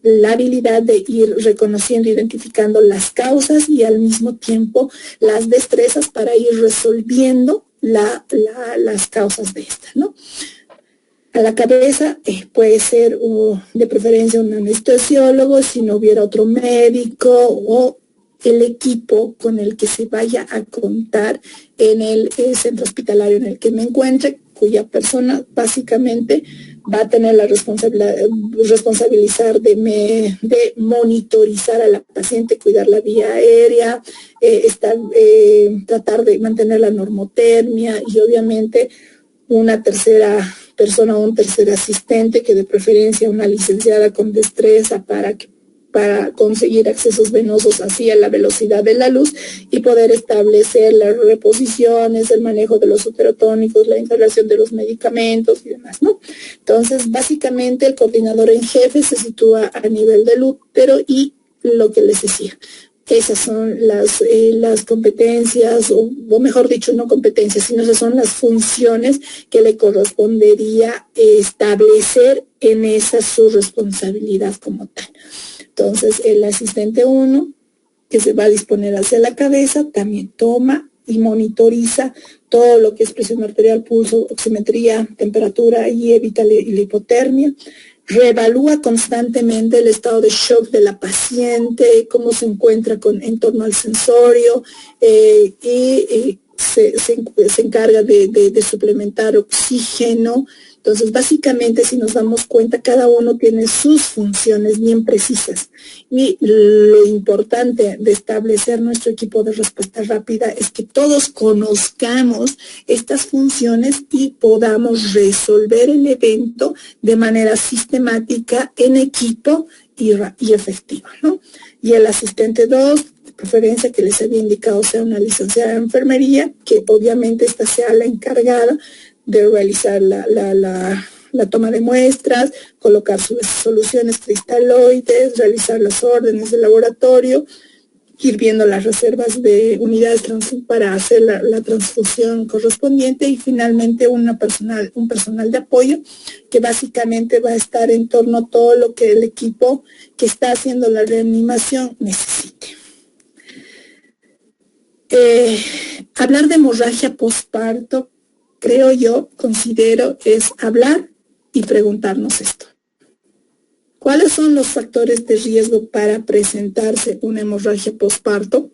la habilidad de ir reconociendo, identificando las causas y al mismo tiempo las destrezas para ir resolviendo las causas de esta, ¿no? A la cabeza puede ser de preferencia un anestesiólogo, si no hubiera otro médico, o el equipo con el que se vaya a contar en el centro hospitalario en el que me encuentre, cuya persona básicamente va a tener la responsabilizar de monitorizar a la paciente, cuidar la vía aérea, tratar de mantener la normotermia y obviamente una tercera persona o un tercer asistente, que de preferencia una licenciada con destreza para conseguir accesos venosos hacia la velocidad de la luz y poder establecer las reposiciones, el manejo de los uterotónicos, la instalación de los medicamentos y demás, ¿no? Entonces, básicamente el coordinador en jefe se sitúa a nivel del útero y lo que les decía, Esas son las competencias, o mejor dicho, no competencias, sino esas son las funciones que le correspondería establecer en esa su responsabilidad como tal. Entonces, el asistente 1, que se va a disponer hacia la cabeza, también toma y monitoriza todo lo que es presión arterial, pulso, oximetría, temperatura y evita la hipotermia. Reevalúa constantemente el estado de shock de la paciente, cómo se encuentra en torno al sensorio, y se encarga de suplementar oxígeno. Entonces, básicamente, si nos damos cuenta, cada uno tiene sus funciones bien precisas. Y lo importante de establecer nuestro equipo de respuesta rápida es que todos conozcamos estas funciones y podamos resolver el evento de manera sistemática, en equipo y efectiva, ¿no? Y el asistente 2, de preferencia que les había indicado, sea una licenciada en enfermería, que obviamente esta sea la encargada de realizar la toma de muestras, colocar sus soluciones cristaloides, realizar las órdenes de laboratorio, ir viendo las reservas de unidades para hacer la transfusión correspondiente, y finalmente un personal de apoyo que básicamente va a estar en torno a todo lo que el equipo que está haciendo la reanimación necesite. Hablar de hemorragia postparto, creo yo, considero, es hablar y preguntarnos esto. ¿Cuáles son los factores de riesgo para presentarse una hemorragia postparto?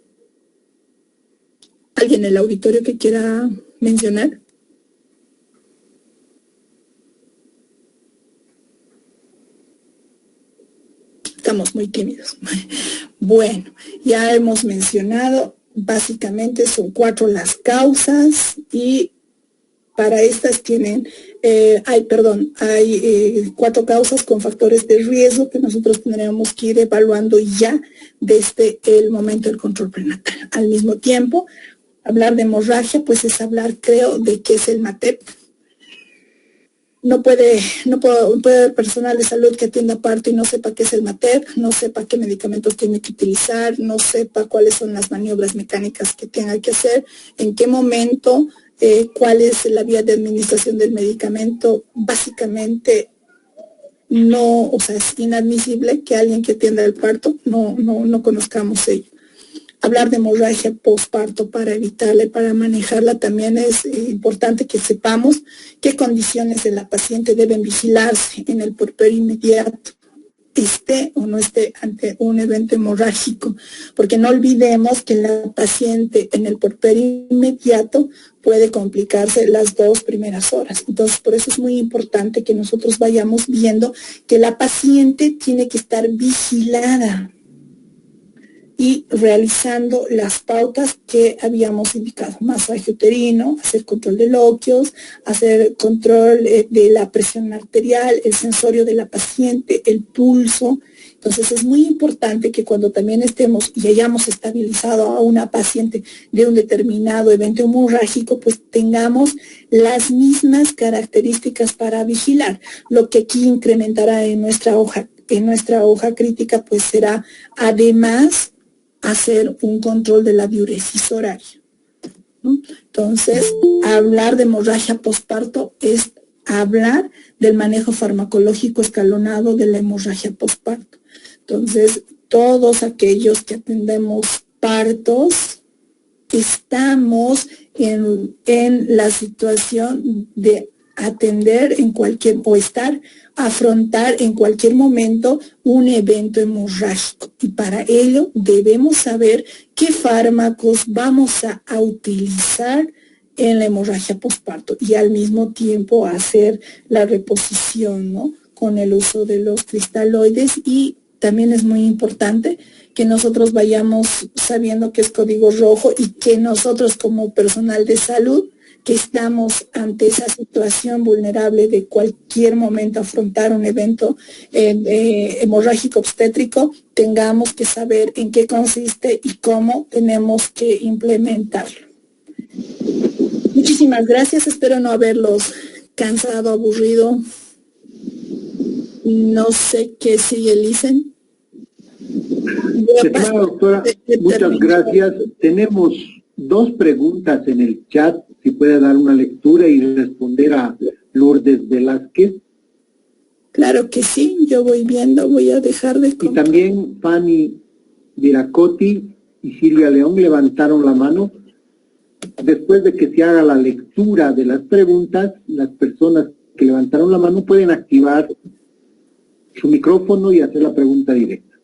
¿Alguien en el auditorio que quiera mencionar? Estamos muy tímidos. Bueno, ya hemos mencionado, básicamente son 4 las causas, y para estas hay 4 causas con factores de riesgo que nosotros tendríamos que ir evaluando ya desde el momento del control prenatal. Al mismo tiempo, hablar de hemorragia, pues es hablar, creo, de qué es el MATEP. No puede haber personal de salud que atienda parto y no sepa qué es el MATEP, no sepa qué medicamentos tiene que utilizar, no sepa cuáles son las maniobras mecánicas que tenga que hacer, en qué momento, cuál es la vía de administración del medicamento. Básicamente, es inadmisible que alguien que atienda el parto no conozcamos ello. Hablar de hemorragia postparto para evitarla y para manejarla también es importante que sepamos qué condiciones de la paciente deben vigilarse en el puerperio inmediato, esté o no esté ante un evento hemorrágico, porque no olvidemos que la paciente en el puerperio inmediato puede complicarse las 2 primeras horas. Entonces, por eso es muy importante que nosotros vayamos viendo que la paciente tiene que estar vigilada y realizando las pautas que habíamos indicado: masaje uterino, hacer control de loquios, hacer control de la presión arterial, el sensorio de la paciente, el pulso. Entonces es muy importante que cuando también estemos y hayamos estabilizado a una paciente de un determinado evento hemorrágico, pues tengamos las mismas características para vigilar. Lo que aquí incrementará en nuestra hoja crítica, pues será además hacer un control de la diuresis horaria, ¿no? Entonces, hablar de hemorragia postparto es hablar del manejo farmacológico escalonado de la hemorragia postparto. Entonces, todos aquellos que atendemos partos estamos en la situación de atender afrontar en cualquier momento un evento hemorrágico, y para ello debemos saber qué fármacos vamos a utilizar en la hemorragia postparto y al mismo tiempo hacer la reposición, ¿no?, con el uso de los cristaloides. Y también es muy importante que nosotros vayamos sabiendo que es código rojo y que nosotros como personal de salud que estamos ante esa situación vulnerable de cualquier momento afrontar un evento hemorrágico obstétrico, tengamos que saber en qué consiste y cómo tenemos que implementarlo. Muchísimas gracias, espero no haberlos cansado, aburrido. No sé qué sigue, Licen. Estimada doctora, muchas gracias. Tenemos dos preguntas en el chat, si puede dar una lectura y responder a Lourdes Velázquez. Claro que sí, yo voy viendo, voy a dejar de... Y también Fanny Viracotti y Silvia León levantaron la mano. Después de que se haga la lectura de las preguntas, las personas que levantaron la mano pueden activar su micrófono y hacer la pregunta directa.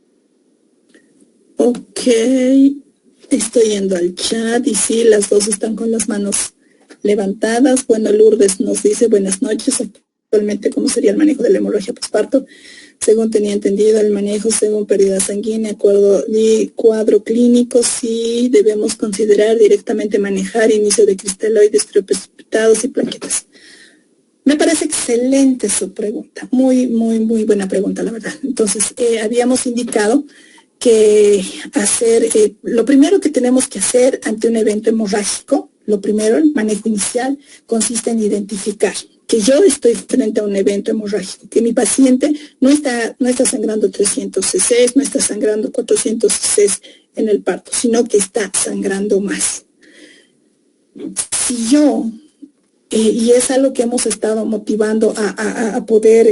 Ok, estoy yendo al chat y sí, las dos están con las manos levantadas. Bueno, Lourdes nos dice, buenas noches, actualmente cómo sería el manejo de la hemorragia posparto. Según tenía entendido, el manejo según pérdida sanguínea, cuadro clínico, sí debemos considerar directamente manejar inicio de cristaloides precipitados y plaquetas. Me parece excelente su pregunta, muy buena pregunta, la verdad. Entonces, habíamos indicado que lo primero que tenemos que hacer ante un evento hemorrágico, lo primero, el manejo inicial, consiste en identificar que yo estoy frente a un evento hemorrágico, que mi paciente no está sangrando 300 cc, no está sangrando 400 cc en el parto, sino que está sangrando más. Si yo, y es algo que hemos estado motivando a poder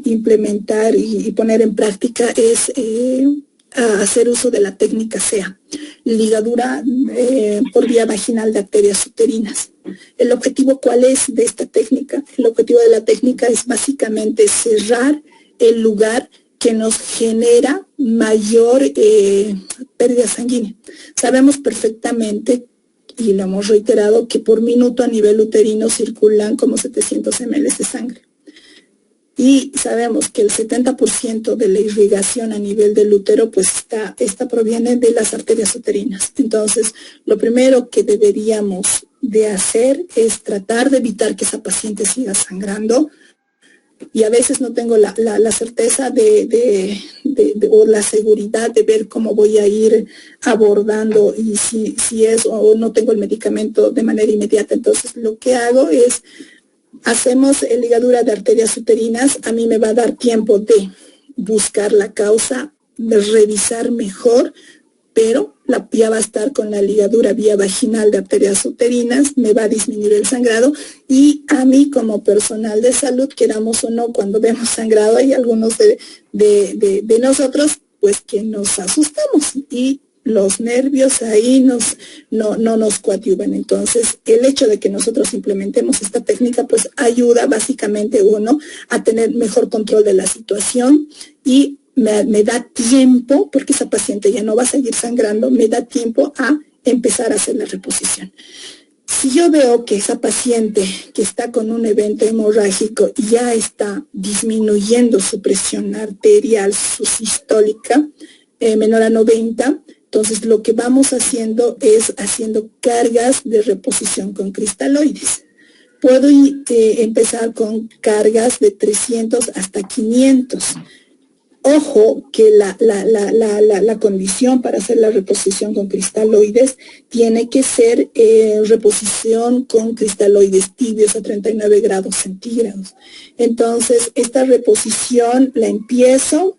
implementar y poner en práctica, es a hacer uso de la técnica SEA, ligadura por vía vaginal de arterias uterinas. ¿El objetivo cuál es de esta técnica? El objetivo de la técnica es básicamente cerrar el lugar que nos genera mayor pérdida sanguínea. Sabemos perfectamente, y lo hemos reiterado, que por minuto a nivel uterino circulan como 700 ml de sangre. Y sabemos que el 70% de la irrigación a nivel del útero, pues esta proviene de las arterias uterinas. Entonces, lo primero que deberíamos de hacer es tratar de evitar que esa paciente siga sangrando. Y a veces no tengo la certeza o la seguridad de ver cómo voy a ir abordando y si es o no tengo el medicamento de manera inmediata. Entonces, lo que hago es... hacemos ligadura de arterias uterinas, a mí me va a dar tiempo de buscar la causa, de revisar mejor, pero ya va a estar con la ligadura vía vaginal de arterias uterinas, me va a disminuir el sangrado y a mí como personal de salud, queramos o no, cuando vemos sangrado hay algunos de nosotros pues que nos asustamos y los nervios ahí no nos coadyuvan. Entonces, el hecho de que nosotros implementemos esta técnica, pues ayuda básicamente uno a tener mejor control de la situación y me da tiempo, porque esa paciente ya no va a seguir sangrando, me da tiempo a empezar a hacer la reposición. Si yo veo que esa paciente que está con un evento hemorrágico ya está disminuyendo su presión arterial, su sistólica, menor a 90, entonces lo que vamos haciendo es haciendo cargas de reposición con cristaloides. Puedo empezar con cargas de 300 hasta 500. Ojo que la condición para hacer la reposición con cristaloides tiene que ser reposición con cristaloides tibios a 39 grados centígrados. Entonces, esta reposición la empiezo,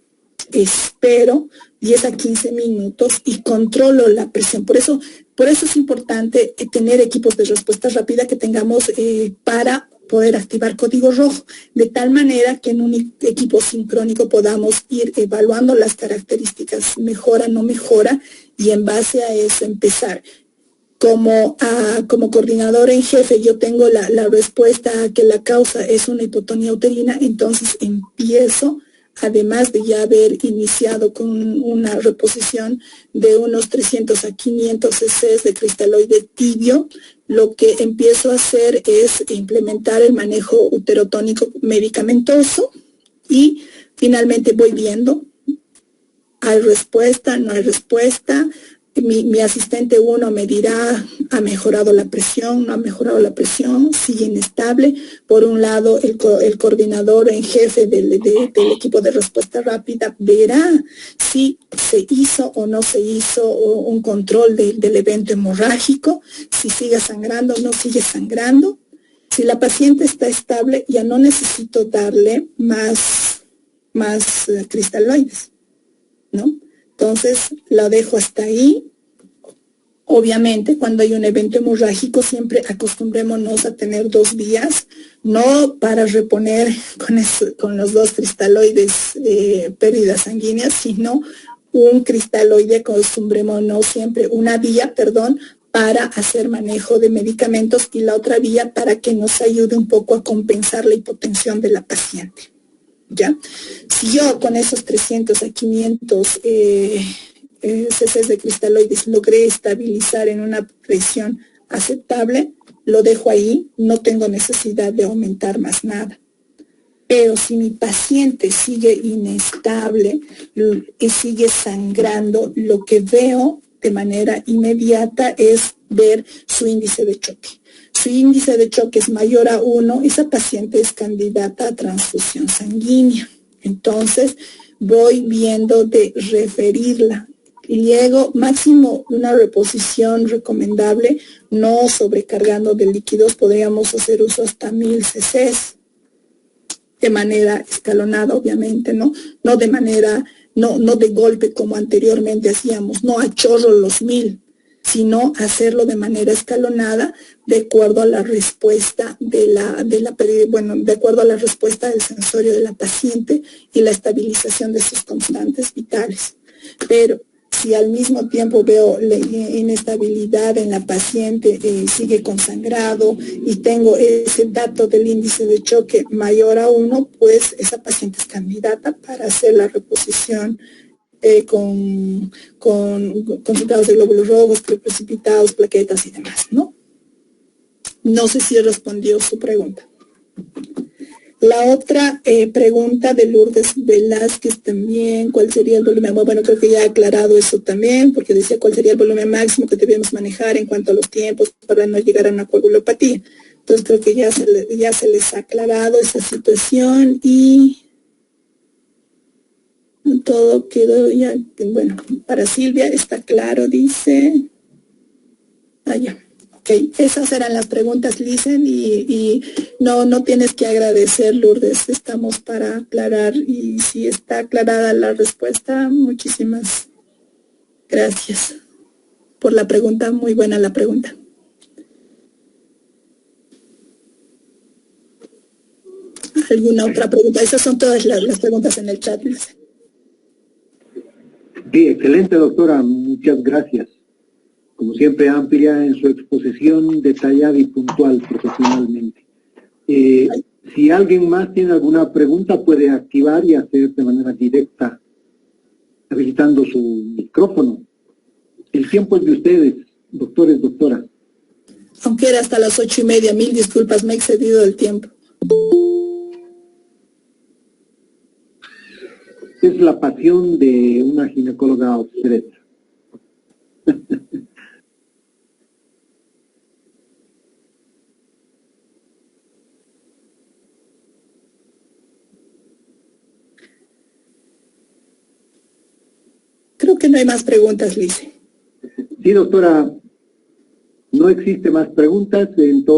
espero 10 a 15 minutos y controlo la presión. Por eso es importante tener equipos de respuesta rápida que tengamos para poder activar código rojo, de tal manera que en un equipo sincrónico podamos ir evaluando las características, mejora, no mejora, y en base a eso empezar. Como coordinador en jefe, yo tengo la respuesta a que la causa es una hipotonía uterina, entonces empiezo, además de ya haber iniciado con una reposición de unos 300 a 500 cc de cristaloide tibio, lo que empiezo a hacer es implementar el manejo uterotónico medicamentoso y finalmente voy viendo, hay respuesta, no hay respuesta. Mi asistente 1 me dirá, ha mejorado la presión, no ha mejorado la presión, sigue inestable. Por un lado, el coordinador en jefe del equipo de respuesta rápida verá si se hizo o no se hizo un control del evento hemorrágico, si sigue sangrando o no sigue sangrando. Si la paciente está estable, ya no necesito darle más cristaloides, ¿no? Entonces, la dejo hasta ahí. Obviamente, cuando hay un evento hemorrágico, siempre acostumbrémonos a tener 2 vías, no para reponer con los 2 cristaloides pérdidas sanguíneas, sino un cristaloide, acostumbrémonos siempre, una vía, perdón, para hacer manejo de medicamentos y la otra vía para que nos ayude un poco a compensar la hipotensión de la paciente. ¿Ya? Si yo con esos 300 a 500 cc's de cristaloides logré estabilizar en una presión aceptable, lo dejo ahí, no tengo necesidad de aumentar más nada. Pero si mi paciente sigue inestable y sigue sangrando, lo que veo de manera inmediata es ver su índice de choque. Su índice de choque es mayor a 1, esa paciente es candidata a transfusión sanguínea. Entonces, voy viendo de referirla. Y luego, máximo una reposición recomendable, no sobrecargando de líquidos, podríamos hacer uso hasta 1000 cc's. De manera escalonada, obviamente, ¿no? No de manera, no de golpe como anteriormente hacíamos, no a chorro los 1000, sino hacerlo de manera escalonada de acuerdo a la respuesta de acuerdo a la respuesta del sensorio de la paciente y la estabilización de sus constantes vitales. Pero si al mismo tiempo veo la inestabilidad en la paciente, sigue con sangrado y tengo ese dato del índice de choque mayor a 1, pues esa paciente es candidata para hacer la reposición con concentrados de glóbulos rojos, precipitados, plaquetas y demás, ¿no? No sé si respondió su pregunta. La otra pregunta de Lourdes Velázquez también, ¿cuál sería el volumen? Bueno, creo que ya he aclarado eso también, porque decía cuál sería el volumen máximo que debemos manejar en cuanto a los tiempos para no llegar a una coagulopatía. Entonces creo que ya se les ha aclarado esa situación y todo quedó ya, bueno, para Silvia está claro, dice, ya. Okay. Esas eran las preguntas, Lisen, y no tienes que agradecer, Lourdes, estamos para aclarar, y si está aclarada la respuesta, muchísimas gracias por la pregunta, muy buena la pregunta. ¿Alguna otra pregunta? Esas son todas las preguntas en el chat, Lisen. Sí, excelente, doctora, muchas gracias. Como siempre, amplia en su exposición, detallada y puntual profesionalmente. Si alguien más tiene alguna pregunta, puede activar y hacer de manera directa, habilitando su micrófono. El tiempo es de ustedes, doctores, doctoras. Aunque era hasta las 8:30, 1000 disculpas, me he excedido del tiempo. Es la pasión de una ginecóloga obstetra. Creo que no hay más preguntas, Lice. Sí, doctora, no existe más preguntas. En todo